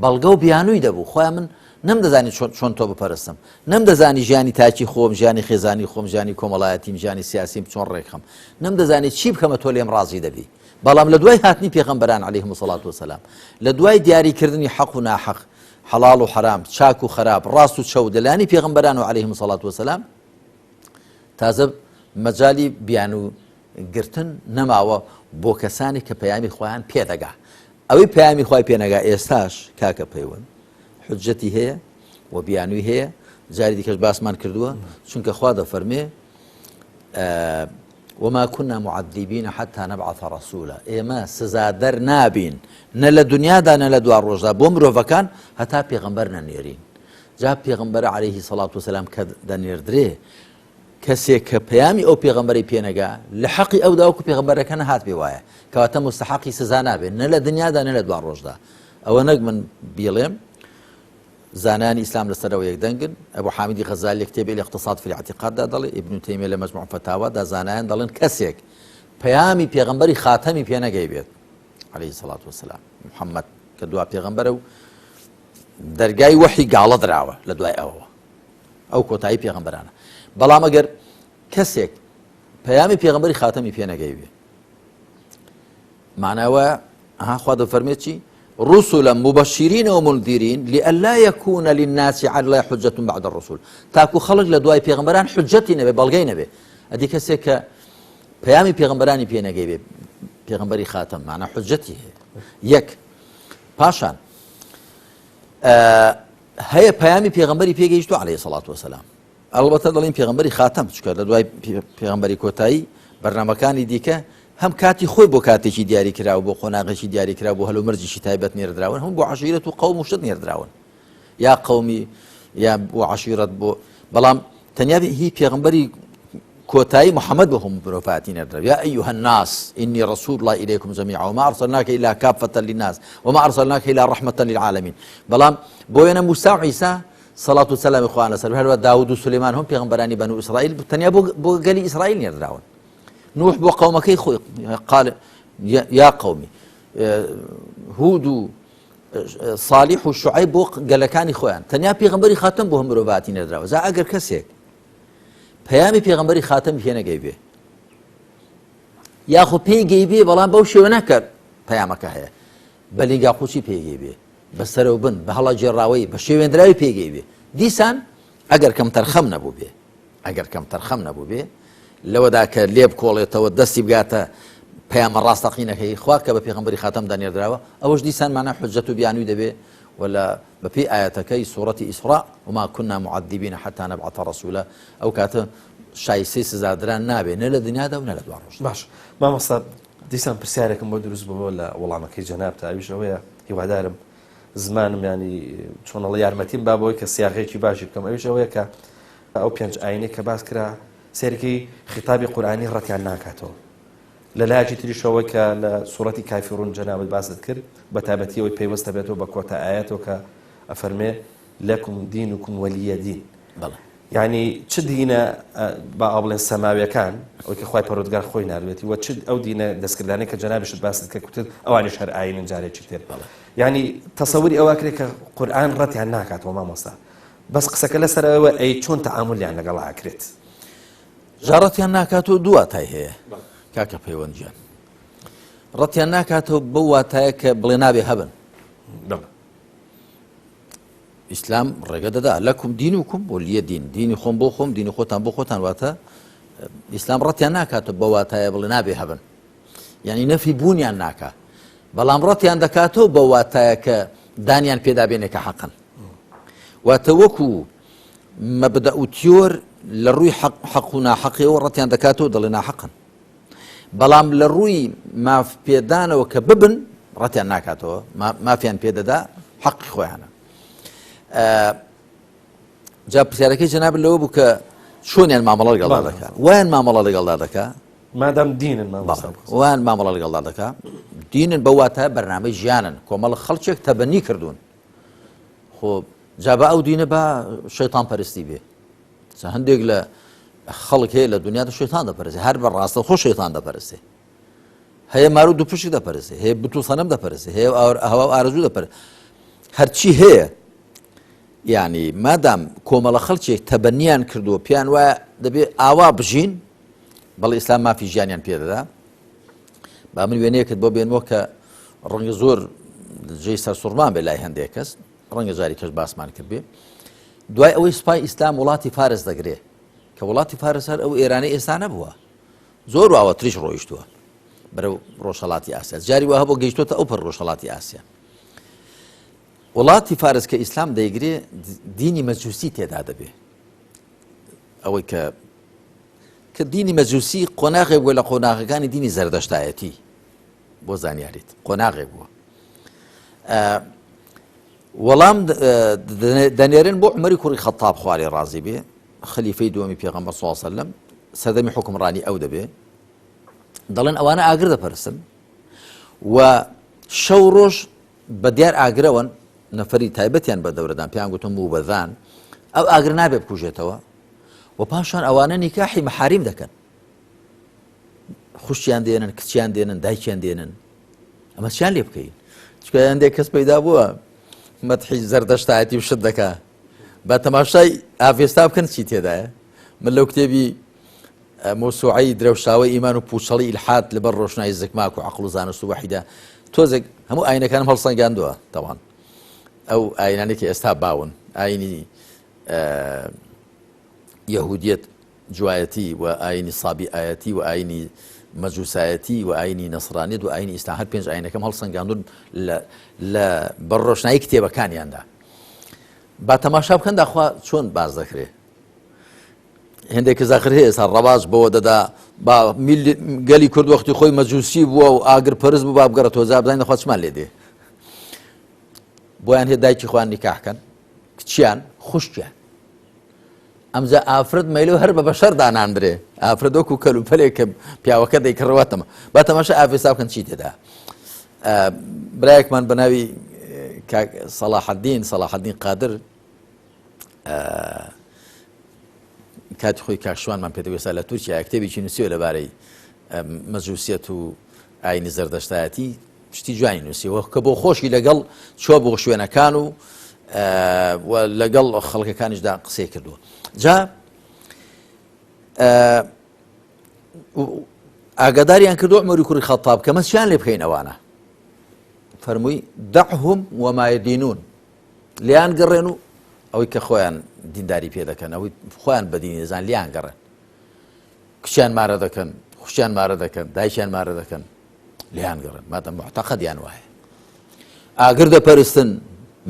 بەڵگە و بیانووی دەبوو خۆیان من نەمدەزانی چۆن تۆ بپەرستم نەمدەزانی ژیانی تاکی خۆم ژیانی خێزانی خۆم ژیانی کۆمەڵایەتیم ژیانی سیاسیم چۆن ڕێکخەم نەمدەزانی چی بکەمە تۆ لێم ڕازی دەبی بەڵام لە دوای هاتنی پێغەمبەران عەلەیهیمو السەڵات وەسەلام لە دوای دیاریکردنی حەق و ناحەق حەڵاڵ و حەرام چاک و خەراپ ڕاست و چەو لەلایەنی پێغەمبەران و عەلەیهیمو السەڵات وەسەلام تازە مەجالی بیان و گرتن نەماوە بۆ کەسانی کە پەیامی خۆیان پێدەگا ئەوەی پەیامی خۆی پێنەگا ئێستاش کاکە پەیوەند حجەتی هەیە و بیانووی هەیە جاری دیکەش باسمان کردووە چونکە خوا دەفەرمێ وما كنا معذبين حتى نبعث رسولا ئێمە سزادەر نابین نە لە دنیادا نە لە دوا ڕۆژدا بۆ مرۆڤەکان هەتا پێغەمبەر نەنێرین جا پێغەمبەر عەلەیهی سەڵات وسەلام کە دەنێردرێ کەسێک کە پەیامی ئەو پێغەمبەری پێنەگا لە حەقی ئەودا وەکو پێغەمبەرەکە نەهات پێ وایە کەواتە مستحەقی سزا نابێت نە لە دنیادا نە لە دوا ڕۆژدا ئەوە نەک من بیڵێم زانانی ئیسلام لەسەرەوە یەکدەنگن ئەبوو حامدی غەزالی کتێبی الاقتصاد في الاعتقاددا دەڵێ ئیبن تەیمیە لە مەجموع فتاوادا زانایان دەڵێن کەسێک پەیامی پێغەمبەری خاتەمی پێنەگەی بێت عەلەیهی سەڵات وەسەلام محەممەد کە دوا پێغەمبەرە و دەرگای وەحی گاڵە دراوە لە دوای ئەوەوە ئەو کۆتایی پێغەمبەرانە بەڵام ئەگەر کەسێک پەیامی پێغەمبەری خاتەمی پێنەگەی بێت معناوە خوا دەفەرمێت چی رسلا مبشرين ومنذرين لئلا يكون للناس على الله حجة بعد الرسول تاكو خلق لدواي پیغمبران حجتي نبي بلغي نبي ادي كسيك بيامي پیغمبراني بينغي بي پیغمبري خاتم معنى حجتي يك باشان هي بيامي پیغمبري پیگەیشتو عليه الصلاة والسلام البته دڵین پیغمبري خاتم چکە لدواي پیغمبري کۆتایی بەرنامەکانی دیکە هەم کاتی خۆی بۆ کاتێکی دیاری کراوە بۆ قۆناغێکی دیاری کرا بۆ هەلومەرجێکی تایبەت نێردراون هەم بۆ عەشیرەت و قەوم و شت نێردراون یا قەومی یا بۆ عەشیرەت بۆ بەڵام تەنیا هی پێغەمبەری کۆتایی محەممەد بە هەموو مرۆڤاتی نێردراوە یا ئەیوهە الناس إني رسول الله إليكم جميعا وما أرسلناك إلا كافة للناس وما أرسلناك إلا رحمة للعالمين بەڵام بۆ وێنە موسا و عیسا سەڵات و سەلامی خوانە سەر هەروە داود و سولەیمان هەم پێغەمبەرانی بەنو ئیسرائیل تەنیا بۆ گەلی ئیسرائیل نێردراون نوح بۆ قەومەکەی خۆی قال یا قەومی هود و صالح و شوعەیب بۆ گەلەکانی خۆیان تەنیا پێغەمبەری خاتەم بۆ هەم مرۆڤاتی نێردراوە جا ئەگەر کەسێک پەیامی پێغەمبەری خاتەمی پێنەگەی بێ یاخۆ پێیگەی بێ بەڵام بەو شێوە نەکرد پەیامەکە هەیە بە لیگاقوچی پێیگەی بێ بە سەرەوە بن بە هەڵە جێڕاوەی بە شێوێنراوی پێیگەی بێ دیسان ئەگەر کەم تەرخەم نەبوو بێ لەوەدا کە لێ بکۆڵێتەوە دەستی بگاتە پەیامە ڕاستەقینەکەی خوا کە بە پێغەمبەری خاتەمدا نێردراوە ئەوەش دیسان معنە حجەت و بیانووی دەبێ ولا بەپێی ئایەتەکەی سوورەتی ئیسراء وما كنا معذبين حتى نبعث رسولا ئەو کاتە شایستەی سزادران نابێ نە لە دنیادا و نە لە دوا ڕۆژ باش مامۆستا دیسان پرسیارێکم بۆ دروست بووە لە وەڵامەکەی جەناب تا ئەویش ئەوەیە هیوادارم زمانم ینی چۆنەڵە یارمەتیم با بۆی کە سیاغێکی باشی بکەم ئەویش ئەوەیە کە ئەو پێنج ئاینەی کە باس کرا سێرکی خیتابی قورئانی ڕەتیان ناکاتەوە لە لایەکی تریشەوەی کە لە سوورەتی کافرون جەنابەت باست کرد بە تایبەتیەوەی پێوەستە بێتەوە بە کۆتە ئایەتەوە کە ئەفەرمێ لەکم دینکم وەلیە دین یعنی چ دینە با ئەڵێن سەماویەکان ئەوەی کە خوای پەروەردگار خۆی ناردوێتی وە چ ئەو دینە دەستکردانەی کە جەنابیشت باست کرد کوتت ئەوانیش هەر ئاینن جارێکی تر یعنی تەسەووری ئەوە کرێت کە قورئان ڕەتیان ناکاتەوە مامۆستا بەس قسەکە لەسەرەوە ئەی چۆن تەعامولیان لەگەڵ ئاکرێت ژارەتیان ناکاتەوە دوو واتای هەیە کاکە پەیوەندیان ڕەتیان ناکاتەوە بەو واتایە کە بڵێ نابێ هەبن ئیسلام ڕێگە دەدا لەکم دینوکم بۆ لیە دینی خۆم بۆ خۆم دینی خۆتان بۆ خۆتان واتە ئیسلام ڕەتیان ناکاتە بە واتایە بڵێ نابێ هەبن یعنی نەفی بوونیان ناکە بەڵام ڕەتیان دەکاتەوە بە واتایە کە دانیان پێدا بێنێ کە حەقن واتە وەکو مەبدە و تیۆر لە ڕووی حەق و ناحەقیەوە ڕەتیان دەکاتەوە دەڵێ ناحەقن بەڵام لە ڕووی ماف پێدانەوە کە ببن ڕەتیان ناکاتەوە مافیان پێدەدا حەقی خۆیانە جا پرسیارەکەی جەناب لەوە بوو کە چۆنیان مامەڵە لەگەڵدا دەکات وایان مامەڵە لەگەڵدا دەکات مادام دینن وان مامەڵە لەگەڵدا دەکات دینن بە واتە بەرنامەی ژیانن کۆمەڵە خەڵکێک تەبەنی کردوون خۆ جا بە ئەو دینە بە شەیتان پەرستی بێ هەندێک لە خەڵک هەیە لە دنیادا شەیتان دەپەرسێ هەر بەڕاستە خۆ شەیتان دەپەرسێ هەیە مار و دووپشک دەپەرسێ هەیە بت و سەنەم دەپەرسێ هەیە هەوا و ئارەزوو دەپەرسێ هەرچی هەیە یعنی مادام کۆمەڵە خەڵکێک تەبەنیان کردووە پیان وایە دەبێ ئاوا بژین بەڵێ ئیسلام مافی ژیانیان پێدەدا با من وێنەیەکت بۆ بێنەوە کە ڕەنگە زۆر جێی سەرسوڕمان بێ لای هەندێک کەس ڕەنگە جاری کەس باسمان کرد بێ دوای ئەوەی سوپای ئیسلام وڵاتی فارس دەگرێ کە وڵاتی فارس هەر ئەو ئێرانەی ئێستا نەبووە زۆر واوە تریش ڕۆیشتووە بەرەو ڕۆژهەڵاتی ئاسیا جاری وا هەبوو گەیشتۆتە ئەو پەر ڕۆژهەڵاتی ئاسیا وڵاتی فارس کە ئیسلام دەیگرێ دینی مەجوسی تێدا دەبێ ئەوەی کە دینی مەجوسی قۆناغێک بووە لە قۆناغەکانی دینی زەردەشتایەتی بۆ زانیاریت قۆناغێک بووە وەڵام دەنێرن بۆ عومەری کوڕی خەتاب خوارێ ڕازی بێ خەلیفەی دووەمی پێغەمبەر صلی الله علیه وسلم سەردەمی حوکمڕانی ئەو دەبێ دەڵێن ئەوانە ئاگر دەپەرستن و شەو ڕۆژ بە دیار ئاگرەوەن نەفەری تایبەتیان بە دەورەدان پێیان گوتم موبەذان ئەو ئاگر نابێ بکوژێتەوە و پاشان ئەوانە نیکاحی مەحاریم دەکەن خوشتیان دێنن کچیان دێنن دایکیان دێنن ئەمە چیان لێ بکەین چکە هەندێک کەس پەیدا بووە مەدحی زەردەشتایەتی شت دەکا بە تەماشای ئافێستا بکەن چی تێدایە من لەو کتێبی مۆسوعەی درەوشاوی ئیمان و پوچەڵی ئیلحاد لەبەر ڕۆشنایی زەکماک و عەقڵ و زانست و وەحیدا تۆزێک هەموو ئاینەکانم هەڵسەنگاندووە تەواان ئەو ئاینانێکی ئێستا باون ئاینی یەهودیەت جوایەتی و ئاینی سابی ئایەتی و ئاینی مەجوسایەتی و ئاینی نەسرانیت و ئاینی ئیسلام هەر پێنج ئاینەکەم هەڵسەنگاندون لە بەڕۆشنایی کتێبەکانیاندا با تەماشا بکەن داخوا چۆن باز دەکرێت هەندێک زاخر هەیە ئێستا ڕەواز بەوە دەدا با گەلی کورد وەختی خۆی مەجوسی بووە و ئاگر پەرست بوو با بگەڕێتەوە جا بزانین دەخوا چمان لێ دێ بۆیان هەیە دایکی خۆیان نیکاحکەن کچیان خوشتیان ئەمجا ئافرەت مەیلە هەر بە بەشەر داناندرێ ئافرەت وەکو کەلوپەلێک کە پیاوەکە دەیکڕەوەتەمە با تەماشا ئافێستا بکەن چی تێدا برایەکمان بە ناوی سەلاحەدین قادر کاتی خۆی کاکشوانمان پێدەوێستا لە تورکیا کتێبێکی نووسیوە لەبارەی مەجوسیەت و ئاینی زەردەشتایەتی شتی جوانی نووسیەوە کە بۆ خۆشی لەگەڵ چوە بۆ شوێنەکان و لەگەڵ خەڵکەکانیشدا قسەی کردووە جا ئاگاداریان کردو عومەری کوڕی خەتاب کە مەچیان لێ بکەین ئەوانە فەرمووی دەعهم وما یدینون لیان گەڕێن و ئەوەی کە خۆیان دینداری پێ دەکەن ئەوەی خۆیان بەدینی دەزان لیان گەڕێن کچیان مارە دەکەن خوشتیان مارە دەکەن دایکیان مارە دەکەن لیان گەڕێن مادەم معتەقەدیان وایە ئاگر دەپەرستن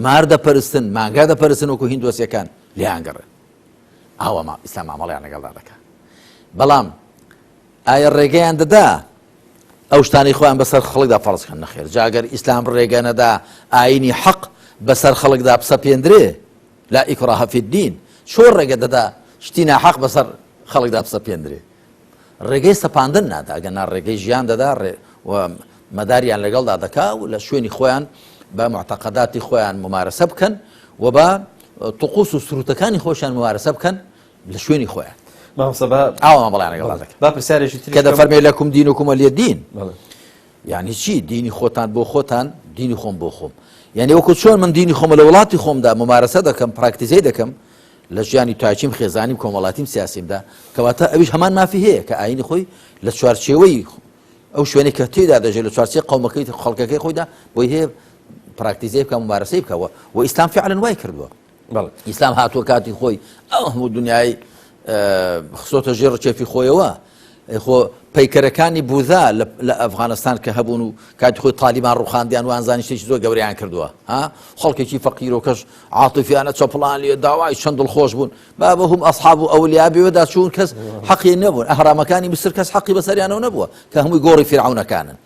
مار دەپەرستن مانگا دەپەرستن وەکو هیندۆسیەکان لیان گەڕێن ئاوا ئیسلام مامەڵەیان لەگەڵدا دەکات بەڵام ئایا ڕێگەیان دەدا ئەو شتانی خۆیان بەسەر خەڵکدا فەرزکەن نەخێر جا ئەگەر ئیسلام ڕێگە نەدا ئاینی حەق بەسەر خەڵکدا بسەپێندرێ لا ئیکڕاهە فی الدین چۆن ڕێگە دەدا شتی ناحەق بەسەر خەڵکدا بسەپێندرێ ڕێگەی سەپاندن نادا ئەگەر نا ڕێگەی ژیان دەدا و مەداریان لەگەڵدا دەکا و لە شوێنی خۆیان بە معتەقەداتی خۆیان ممارەسە بکەن و بە طقوس و سروتەکانی خۆشیان ممارەسە بکەن لە شوێنی خۆیان ئاوا بەڵیان لەگەڵدا دەکەن با پرسیارێکی تر کە دەفەرمێ لەکم دینوکم وەلیە دین یعنی چی دینی خۆتان بۆ خۆتان دینی خۆم بۆ خۆم یعنی وەکو چۆن من دینی خۆمە لە وڵاتی خۆمدا ممارەسە دەکەم پراکتیزەی دەکەم لە ژیانی تاچیم خێزانیم کۆمەڵاتیم سیاسیمدا کەواتە ئەویش هەمان مافی هەیە کە ئاینی خۆی لە چوارچێوەی ئەو شوێنێک کە تێدا دەژێت لە چوارچێ قەومەکەی خەڵکەکەی خۆیدا بۆی هەیە پراکتیزەی بکە ممارەسەی بکەوە و ئیسلام فعلا وای کردووە ئیسلام هاتووە کاتی خۆی ئەو هەموو دنیای خسۆتە ژێر ڕچێفی خۆیەوە خۆ پەیکەرەکانی بوودا لە ئەفغانستان کە هەبوون و کاتی خۆی تالیبان ڕوخاندیان وانزانی شتێکی زۆر گەوریان کردووە خەڵکێکی فەقیر و کەش عاتیفیانە چەپڵان لێ داوای چەند دڵخۆش بوون با بەهم ئەسحاب و ئەولیا بێوەدا چوون کەس حەقی نەبوون ئەهرامەکانی میسر کەس حەقی بەسەریانەوە نەبووە کە هەمووی گۆڕی فیرعونەکانن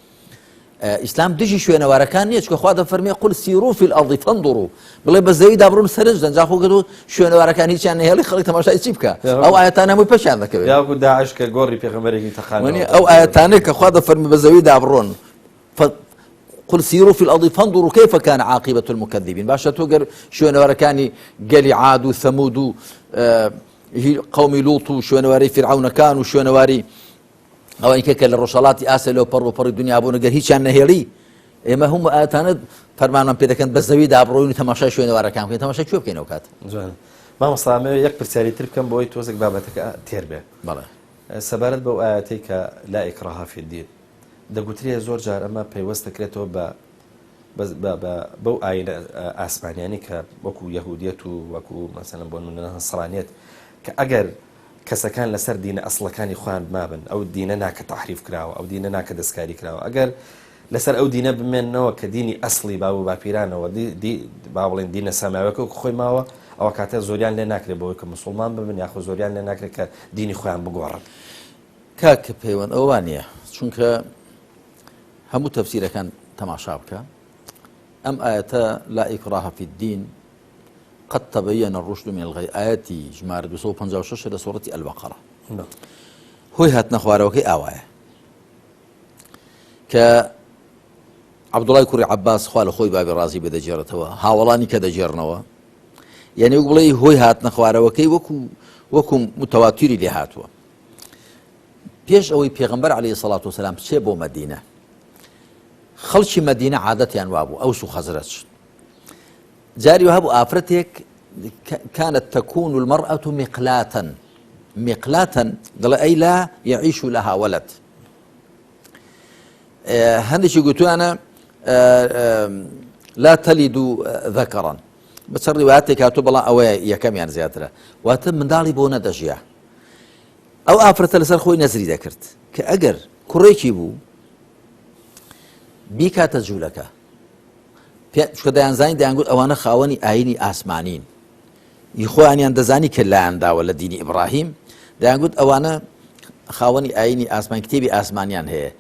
ئیسلام دژی شوێنەوارەکان نییە چکە خوا دەفەرمێ قل سیروا فی الأرض فانظروا بڵێ بە زەویدا بڕۆن سەرنجدەن جا خۆ گەدو شوێنەوارەکان هیچیان نەهێڵی خەڵک تەماشای چی بکە ئەو ئاەتانە هەمووی پێشیان دەکەوێت یا داعش کە گۆڕی پێغەمبەرێکی تەقانەوە ئەو ئاەتانەی کە خوا دەفەرمێ بە زەویدا بڕۆن قل سيروا في الأرض فانظروا كيف كان عاقبة المكذبين باشا توقر شوێنەوارەکانی گەلی عاد و ثەمود و قومی لوط و شوێنەواری فرعون كان و شوێنەواری ئەوەی کە لە ڕۆژهەڵاتی ئاسیا لەو پەڕ و پەڕی دنیا بوون گەر هیچیان نەهێڵی ئێمە هەموو ئاەتانە فەرمانمان پێ دەکەن بە زەویدا بڕۆین و تەماشای شوێنەوارەکان بکەین تەماشای کوێ بکەینەوە کات مامۆستا یەک پرسیاری تر بکەم بۆی تۆزێک بابەتەکە تێر بێ بەڵێ سەبارەت بەو ئاەتەی کە لا ئیکراها فی الدین دەگوترێ زۆر جار ئەمە پەیوەست دەکرێتەوە بەو ئاینە ئاسمانیانی کە وەکو یەهودیەت و وەکو مەسەلەن بۆ نمونە نەسرانیەت کە ئەگەر کەسەکان لەسەر دینە ئەسڵەکانی خۆیان مابن ئەو دینە ناکە تەحریف کراوە ئەو دینە ناکە دەستکاری کراوە ئەگەر لەسەر ئەو دینە بمێنەوە کە دینی ئەسڵی باو باپیرانەوە با بڵێن دینە سەماوەکە و خۆی ماوە ئەوە کاتە زۆریان لێ ناکرێت بەوەی کە مسلمان ببن یاخۆ زۆریان لێ ناکرێت کە دینی خۆیان بگۆڕن کاکە پەیوەند ئەوە نییە چونکە هەموو تەفسیرەکان تەماشا بکە ئەم ئاەتە لا ئیکراها فی الدین قد تبين الرشد من الغي آياتي ژمارە 256 لە سوورەتی البەقەرە هۆی هاتنە خوارەوەکەی ئاوایە کە عەبدوڵای کوڕی عەباس خوا لە خۆی بابی ڕازی بێ دەجێڕێتەوە هاوڵانی کە دەجێڕنەوە یعنی وەک بڵێ هۆی هاتنە خوارەوەکەی وەکو متەواتیری لێ هاتووە پێش ئەوەی پێغەمبەر عەلەیهی سەڵات وسەلام بچێ بۆ مەدینە خەڵکی مەدینە عادەتیان وابوو ئەوس و خەزرەج جاري وهب آفرتك كانت تكون المرأة مقلاتا قال أي لا يعيش لها ولد هندش قلت أنا لا تلد ذكرا بس الروايات كاتب الله أو يكم يعني زيادة واتم من دالي بونا دجيا أو آفرت لسر خوي نزري ذكرت كأجر كوريكي بو بيكا تجولك شکە دەیانزانی دەیانگوت ئەوانە خاوەنی ئاینی ئاسمانین یخۆیانیان دەزانی کە لایەنداوە لە دینی ئیبراهیم دەیانگوت ئەوانە خاوەنی ئاینی ئاسمان کتێبی ئاسمانیان هەیە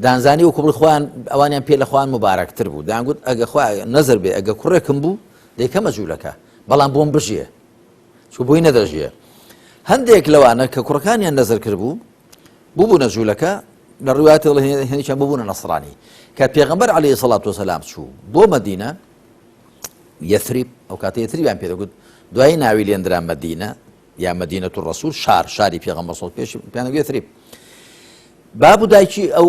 دانزانی و کوڕی خۆیان ئەوانیان پێ لە خۆیان مبارەکتر بوو دەیانگوت ئەگە خۆی نەزر بێ ئەگە کوڕێکم بوو دەیکەمە جوولەکە بەڵام بۆم بژیە چوو بۆی نەدەژیە هەندێک لەوانە کە کوڕەکانیان نەزر کرد بوو نەجوولەکە لە ڕوایەتی هێنیشان ببوونە نەسڕانی کە پێغەمبەر عەلەیهی سەڵات وسەلام چوو بۆ مەدینە یەثریب ئەو کاتە یەثریبیان پێ دەگوت دوایی ناوی لێندرا مەدینە یا مەدینەۃ الرەسوول شاری پێغەمبەر سەڵ پێش پێیان دەگوت یەثریب باب و دایکی ئەو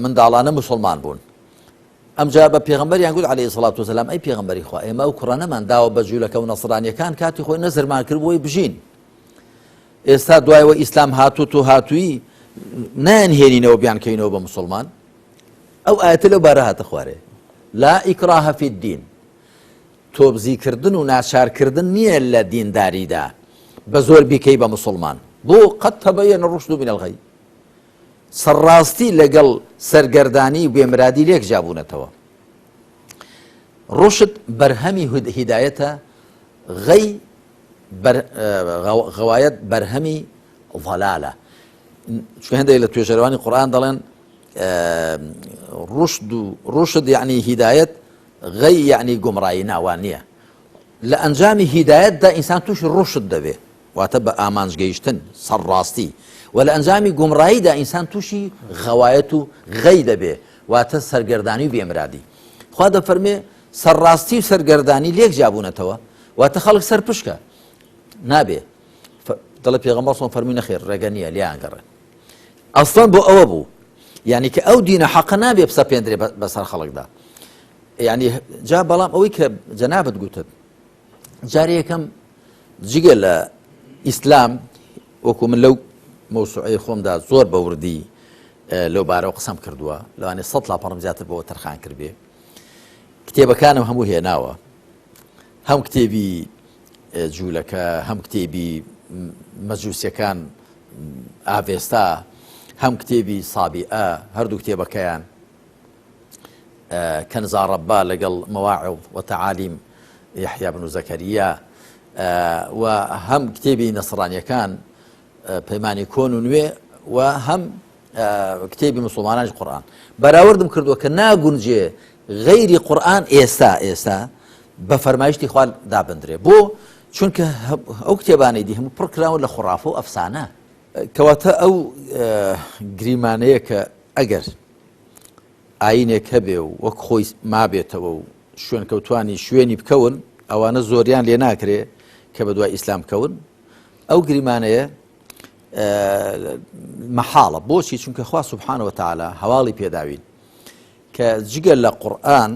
منداڵانە موسڵمان بوون ئەمجا بە پێغەمبەریان گوت عەلەیهی سەڵات وسەلام ئەی پێغەمبەری خوا ئێمە ئەو کوڕانەمان داوە بە جوولەکە و نەسڕانیەکان کاتی خۆی نەزرمان کرد بۆی بژین ئێستا دوایەوە ئیسلام هاتووە هاتووی نانهێنینەوە بیانکەینەوە بە مسلمان ئەو ئاەتە لەو بارە هاتە خوارێ لا ئیکراها فی الدین تۆبزیکردن و ناچارکردن نییە لە دینداریدا بە زۆر بیکەی بە مسلمان بۆ قەد تەبەیەنە الرشد من الغەی سەرڕاستی لەگەڵ سەرگەردانی و بێمرادی لێک جابوونەتەوە ڕشد بەرهەمی هیدایەتە غەی غەوایەت بەرهەمی ضەلالە چون هەندێک لە توێژەرەوانی قورئان دەڵێن ڕشد یعنی هیدایەت غەی یعنی گومڕایی ناوان نییە لە ئەنجامی هیدایەتدا ئینسان تووشی ڕشد دەبێ واتە بە ئامانجگەیشتن سەرڕاستی و لە ئەنجامی گومڕاییدا ئینسان تووشی غەوایەت و غەی دەبێ واتە سەرگەردانی و بێمرادی خوا دەفەرمێ سەرڕاستی و سەرگەردانی لێک جابوونەتەوە واتە خەڵک سەرپشکە نابێ دەڵێ پێغەمبەر سڵ فەرمووی نەخێر ڕێگە نییە لیان گەڕێن ئەسڵەن بۆ ئەوە بوو یعنی کە ئەو دینە حەقە نابێ بسەپێندرێ بەسەر خەڵکدا یعنی جا بەڵام ئەوەی کە جەنابەت گوتت جارێ یەکەم جگە لە ئیسلام وەکو من لەو مەوسوعەی خۆمدا زۆر بەوردی لەو بارەوە قسەم کردووە لەوانێ 100 لاپەڕم زیاتر بەوە تەرخان کردبێ کتێبەکانم هەموو هێناوە هەم کتێبی جوولەکە هەم کتێبی مەجووسیەکان ئاڤێستا هەم کتێبی سابیئە هەردوو کتێبەکەیان كنز ربا لەگەڵ مەواعظ وتعالیم یحیا بن زەکەریا و هەم کتێبی نەسڕانیەکان پەیمانی کۆن و نوێ و هەم کتێبی مسلمانانی قورئان بەراوردم کردووە کە ناگونجێ غەیری قورئان ئێستا بە فەرمایشتی خوا دابدرێ بۆ چونکە ئەو کتێبانەی دی هەموو پڕکراون لە خوڕافە و ئەفسانە کەواتە ئەو گریمانەیە کە ئەگەر ئاینێک هەبێ و وەک خۆی مابێتەوە و شوێنکەوتوانی شوێنی بکەون ئەوانە زۆریان لێ ناکرێ کە بە دوای ئیسلام بکەون ئەو گریمانەیە مەحاڵە بۆچی چونکە خوا سوبحانە وتعالە هەواڵی پێداوین کە جگە لە قورئان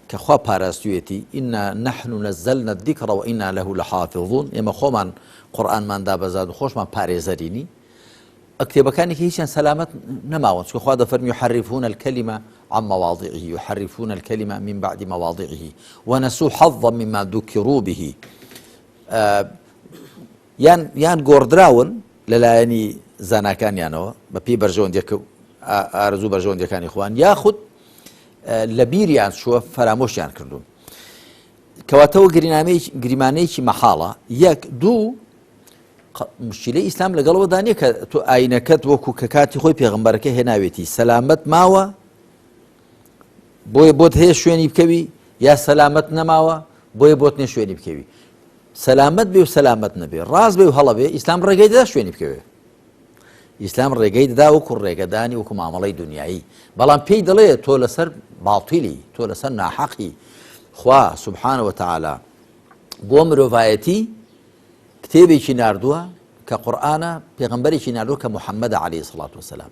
کە خوا پاراستوێتی ئینا نەحن نەزەلنا الذیکڕ وئینا لەه لەحافظون ئێمە خۆمان قورئانمان دابەزاد و خۆشمان پارێزەرینی کتێبەکانی کە هیچیان سەلامەت نەماوە چونکە خوا دەفەرمی يحرفون الكلمة عن مواضعه يحرفون الكلمة من بعد مواضعه ونسوا حظا مما ذكروا به یان گۆڕدراون لەلایەنی زاناکانیانەوە بە پێی بەرژەوەندیەکە ئارزوو بەرژەوەندیەکانی خوان یاخود لە بیریان چووە فەرامۆشیان کردوون کەواتەوە گریمانەیەکی مەحاڵە یەک دوو مشکلەی ئیسلام لەگەڵەوەدا نییە کە تۆ ئاینەکەت وەکو کە کاتی خۆی پێغەمبەرەکە هێناوێتی سەلامەت ماوە بۆیە بۆت هەیە شوێنی بکەوی یا سەلامەت نەماوە بۆیە بۆت نێ شوێنی بکەوی سەلامەت بێ و سەلامەت نەبێ ڕاست بێ و هەڵە بێ ئیسلام ڕێگەی دەدا شوێنی بکەوێ ئیسلام ڕێگەی دەدا وەکو ڕێگەدانی وەکو مامەڵەی دنیایی بەڵام پێی دەڵێ تۆ لەسەر باڵتیلی تۆ لەسەر ناحەقی خوا سوبحانە وتعالە بۆ مرۆڤایەتی کتێبێکی ناردووە کە قورئانە پێغەمبەرێکی ناردووە کە محەممەدە عەلەیهی سەڵات وسەلام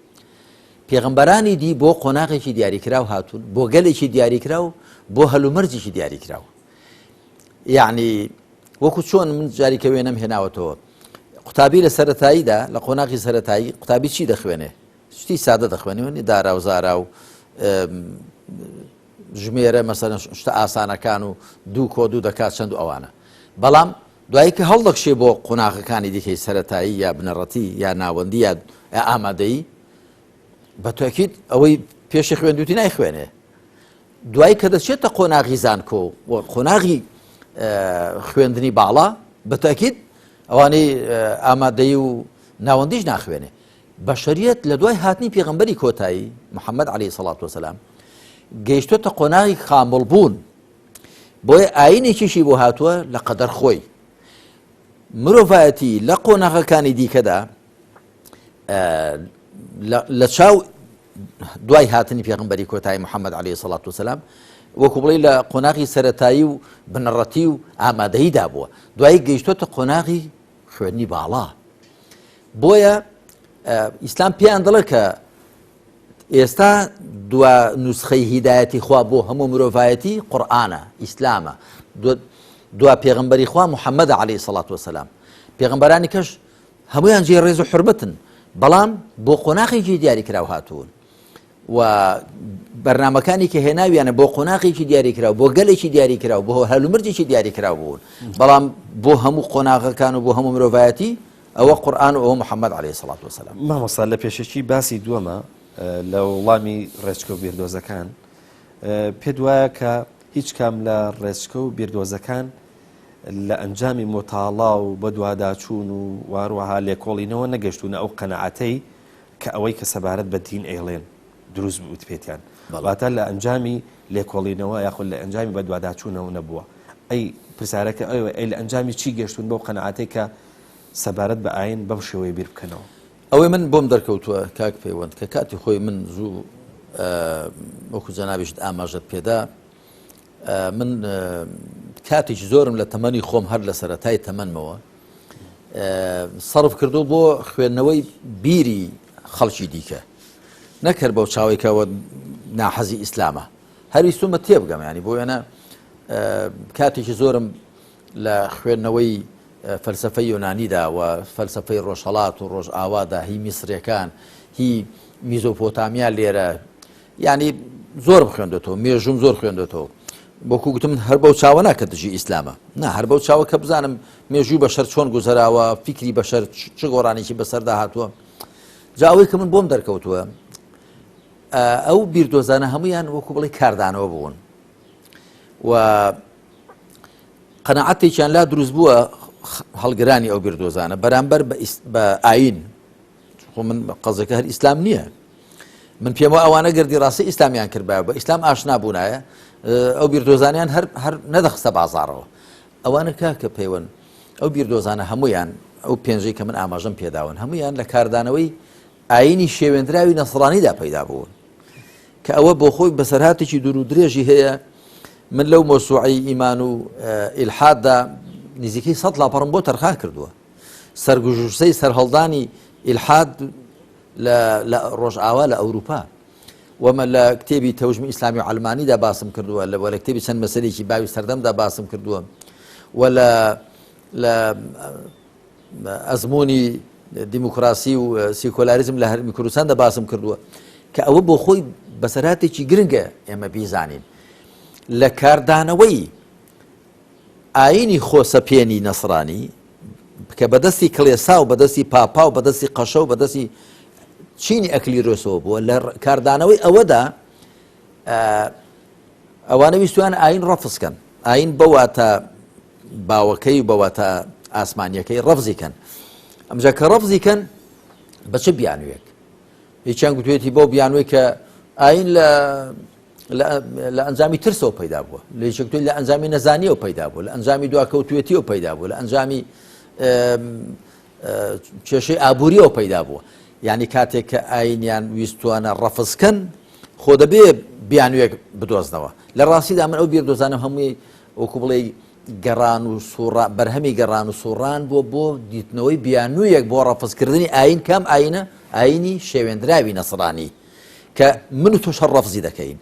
پێغەمبەرانی دی بۆ قۆناغێکی دیاریکراو هاتوون بۆ گەلێکی دیاریکراو بۆ هەلومەرجێکی دیاریکراو یعنی وەکو چۆن من جاریکە وێنەم هێناوەتەوە قوتابی لە سەرەتاییدا لە قۆناغی سەرەتایی قوتابی چی دەخوێنێ شتی سادە دەخوێنێ دارا و زارا و ژمێرە مەسەلەن شتە ئاسانەکان و دوو کۆ دوو دەکات چەند و ئەوانە بەڵام دوایی کە هەڵدەخشێ بۆ قۆناغەکانی دیکەی سەرەتایی یا بنەڕەتی یا ناوەندی یا ئامادەیی بە تۆکید ئەوەی پێشی خوێندوتی نایخوێنێ دوایی کە دەچێتە قۆناغی زانکۆ و قۆناغی خوێندنی باڵا بە تۆکید ئەوانەی ئامادەیی و ناوەندیش ناخوێنێ بەشەریەت لە دوای هاتنی پێغەمبەری کۆتایی محەممەد عەلەیهی سەڵات وسەلام گەیشتۆتە قۆناغی خامڵبوون بۆیە ئاینێکیشی بۆ هاتووە لە قەدەر خۆی مرۆڤایەتی لە قۆناغەکانی دیکەدا لە چاو دوای هاتنی پێغەمبەری کۆتایی محەممەد عەلەیهی سەڵات وسەلام وەکو بڵێ لە قۆناغی سەرەتایی و بنەڕەتی و ئامادەییدا بووە دوایی گەیشتۆتە قۆناغی خوێندنی باڵا بۆیە ئیسلام پێیان دەڵێ کە ئێستا دوا نوسخەی هیدایەتی خوا بۆ هەموو مرۆڤایەتی قورئانە ئیسلامە دوا پێغەمبەری خوا محەممەدە عەلەیهی سەڵات وسەلام پێغەمبەرانی کەش هەمویان جێ ڕێز و حورمەتن بەڵام بۆ قۆناغێکی دیاریکراو هاتوون و بەرنامەکانی کە هێناویانە بۆ قۆناغێکی دیاریکراو بۆ گەلێکی دیاریکراو بۆ هەلومەرجێکی دیاریکراو بوون بەڵام بۆ هەموو قۆناغەکان و بۆ هەموو مرۆڤایەتی ئەوە قورئان و ئەوە محەممەد عەلەیهی سەڵات وسەلام مامۆستا لە پێشەکی باسی دووەمە لە وڵامی ڕێچکە و بیردۆزەکان پێ وایە کە هیچ کام لە ڕێچکە و بیردۆزەکان لە ئەنجامی مۆتاڵا و بە دوواداچوون و واروەها لێکۆڵینەوە نەگەشتونە ئەو قەنەعەتەی کە ئەوەی کە سەبارەت بە دین ئێڵێن دروست بووت پێیان واتە لە ئەنجامی لێکۆڵینەوە یاخود لە ئەنجامی بە دوواداچوونەوە نەبووە ئەی پرسیارەکە ئەی لە ئەنجامی چی گەشتون بەو قەنەعەتەی کە سەبارەت بە ئاین بەو شێوەیە بیر بکەنەوە ئەوەی من بۆم دەرکەوتووە کاک پەیوەند کە کاتی خۆی من زوو وەکو جەنابیشت ئاماژەت پێدا من کاتێکی زۆرم لە تەمەنی خۆم هەر لە سەرەتای تەمەنمەوە سەرف کردو بۆ خوێندنەوەی بیری خەڵکی دیکە نەکرد بەو چاوێکەوە ناحەزی ئیسلامە هەرویستومە تێبگەم ینی بۆ وێنە کاتێکی زۆرم لە خوێندنەوەی فەلسەفەی یۆنانیدا و فەلسەفەی ڕۆژهەڵات و ڕۆژ ئاوادا هی میسرەکان هی میزۆپۆتامیا لێرە ینی زۆر بخوێندێتەوە مێژوم زۆر خوێندێتەوە بۆکو گوتم هەر بەو چاوە ناکە دژی ئیسلامە نا هەر بەو چاوە کە بزانم مێژووی بەشەر چۆن گوزەراوە فیکری بەشەر چ گۆڕانێکی بەسەردا هاتووە جا ئەوەی کە من بۆم دەرکەوتووە ئەو بیردۆزانە هەمویان وەکو بڵێ کاردانەوە بوون و قەنەعەتێکیان لا دروست بووە هەڵگرانی ئەو بیردۆزانە بەرامبەر بە ئاین من قەزەکە هەر ئیسلام نییە من پێم وایە ئەوانە گردی ڕاستی ئیسلامیان کردبایە بە ئیسلام ئاشنا بوونایە ئەو بیردۆزانیان هەر نەدەخستە بازاڕەوە ئەوانە کاکە پەیوەند ئەو بیردۆزانە هەمویان ئەو پێنجەی کە من ئاماژەم پێداون هەمویان لە کاردانەوەی ئاینی شێوێنراوی نەسڕانیدا پەیدا بوون کە ئەوە بۆ خۆی بەسەرهاتێکی دوور و درێژی هەیە من لەو مۆسوعەی ئیمان و ئیلحاددا نزیکەی 100 لاپەڕم بۆ تەرخان کردووە سەرگوژوشتەی سەرهەڵدانی ئیلحاد لە ڕۆژئاوا لە ئەوروپا ومە لە کتێبی تەوژمی ئیسلامی و عەلمانیدا باسم کردووە لە کتێبی چەند مەسەلێکی باوی سەردەمدا باسم کردووە و لە ئەزمموی دیموکراسی و سیکۆلاریزم لە هەرمی کوردستاندا باسم کردووە کە ئەوە بۆ خۆی بەسەرهاتێکی گرنگە ئێمە بیزانین لە کاردانەوەی ئاینی خۆسەپێنی نەسڕانی کە بەدەستی کڵێسا و بەدەستی پاپا و بەدەستی قەشە و بەدەستی چینی ئەکلی ڕۆسەوە بووە لە کاردانەوەی ئەوەدا ئەوانە ویستویان ئاین ڕەفزکەن ئاین بەواتە باوەکەی و بەواتە ئاسمانیەکەی ڕەفزیکەن ئەمجا کە ڕەفزیکەن بە چه بیانوێک هیچیان گوتوێتی بۆ بیانوێ کە ئاین لە ئەنجامی ترسەوە پەیدا بووە لە یەکێکتوێت لە ئەنجامی نەزانیەوە پەیدا بووە لە ئەنجامی دواکەوتوێتیەوە پەیدا بووە لە ئەنجامی کێشەی ئابوووریەوە پەیدا بووە یعنی کاتێک کە ئاینیان ویستوانە ڕەفزکەن خۆ دەبێ بیانوێک بدۆزنەوە لە ڕاستیدا من ئەو بیردۆزانە هەمووی وەکو بڵێ گەڕان و بەرهەمی گەڕان و سوڕان بۆ دیتنەوەی بیانوویەک بۆ ڕەفزکردنی ئاین کام ئاینە ئاینی شێوێنراوی نەسڕانی کە من و تۆش هەر ڕەفزی دەکەین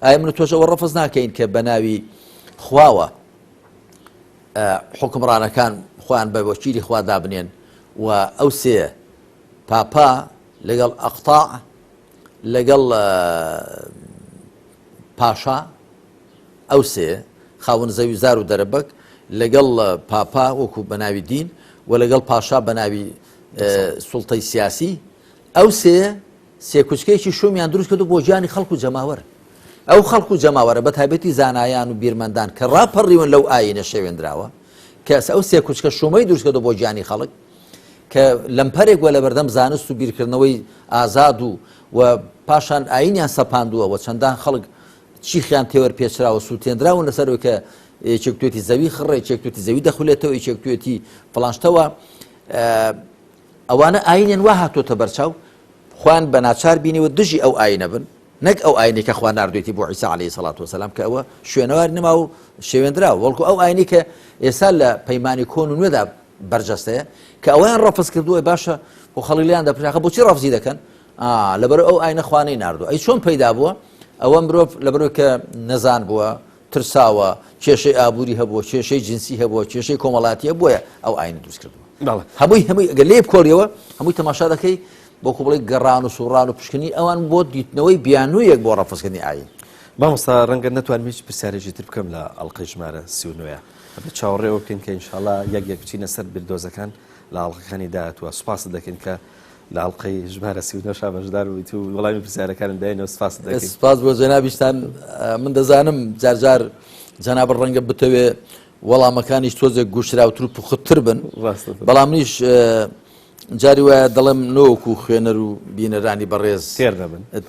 ئایا من و تۆش ئەوە ڕەفز ناکەین کە بە ناوی خواوە حکمڕانەکان خۆیان بە وەکیلی خوا دابنێن و ئەو سێ پاپا لەگەڵ ئەقتاع لەگەڵ پاشا ئەو سێ خاوەن زەوی زار و دەرەبەک لەگەڵ پاپا وەکو بە ناوی دین و لەگەڵ پاشا بە ناوی سوڵتەی سیاسی ئەو سێ کوچکەیەکی شومیان دروست کردو بۆ گیانی خەڵک و جەماوەر ئەو خەڵک و جەماوەرە بە تایبەتی زانایان و بیرمەندان کە ڕاپەڕیون لەو ئاینە شێوێنراوە کە ئەو سێ کوچکە شومەی دروست کردو بۆ گیانی خەڵک کە لەمپەرێک وە لە بەردەم زانست و بیرکردنەوەی ئازاد و پاشان ئاینیان سەپاندووە و چەندان خەڵک چیخیان تێوەر پێچراوە سووتێنراون لەسەرەوەی کە یەکێکتوێتی زەوی خڕێ یەکێکتوێتی زەوی دەخولێتەوە یەکێکتوێتی فڵانشتەوە ئەوانە ئاینیان وا هاتۆتە بەرچاو خوان بە ناچار بینیوە دژی ئەو ئاینە بن نەک ئەو ئاینی کە خوا ناردوێتی بۆ عیسا عەلەیهی سەڵات وسەلام کە ئەوە شوێنەواری نەما و شێوێنراوە وەڵکو ئەو ئاینی کە ئێستا لە پەیمانی کۆن و نوێدا بەرجەستەیە کە ئەویان ڕەفز کردووە باشە بۆ خەڵیلیان دەپرسیان بۆچی ڕەفزی دەکەن لەبەرەوەی ئەو ئاینە خوانەی ناردووە ئەی چۆن پەیدا بووە ئەوە مرۆڤ لەبەرەوەی کە نەزان بووە ترساوە کێشەی ئابووری هەبووە کێشەی جنسی هەبووە کێشەی کۆمەڵاتیە بۆیە ئەو ئاینە دروست کردووە هەمووی ئەگەر لێ بکۆڵیەوە هەمووی تەماشا دەکەی بۆکو بڵێ گەڕان و سوڕان و پشکنی ئەوان بۆ دیتنەوەی بیانوویەک بۆ ڕەفزکردنی ئاین مامۆستا ڕەنگە نەتوانم هیچ پرسیارێکی تر بکەم لە ئەڵقەی ژمارە 39 بە چاوەڕێوە بکەین کە ئینشاڵڵا یەک بچینە سەر بیردۆزەکان لە ئەڵقەکانی داهاتووە سوپاس دەکەین کە لە ئەڵقەی ژمارە 39 بەشدار بوویت و وەڵامی پرسیارەکانم داینەوە سوپاس دەکەین سوپاس بۆ جەنابیشتان من دەزانم جار جەناب ڕەنگە بتەوێ وەڵامەکانیش تۆزێک گوشراوتر و پوختر بن بەڵام منیش جاری وایە دەڵێم نۆوەکو خوێنەر و بینەرانی بەڕێز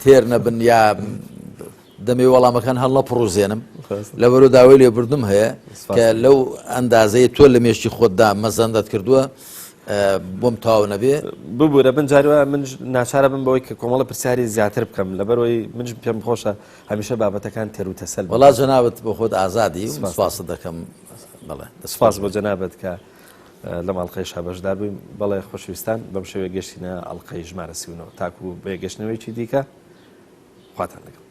تێر نەبن یا دەمێ وەڵامەکان هەڵ نەپڕوزێنم لەبەرەوە داوای لێبوردم هەیە کە لەو ئەندازەیە تۆ لە مێشتی خۆتدا مەزەندەت کردووە بۆم تاو نەبێ ببوورە بن جاریوە من ناچارە بم بەوەی کە کۆمەڵە پرسیاری زیاتر بکەم لەبەرەوەی منش پێم خۆشە هەمیشە بابەتەکان تێر و تەسەل وەڵا جەنابەت بۆ خۆت ئازادی سوپاس دەکەم بەڵێ سوپاس بۆ جەنابەت کە لەم ئەڵقەی شابەشدار بووین بەڵێ خۆشەویستان بەم شێوەیە گەشتینە ئەڵقەی ژمارە 39 تاکو بە گەشتنەوەیکی دیکە خواتان لەگەڵ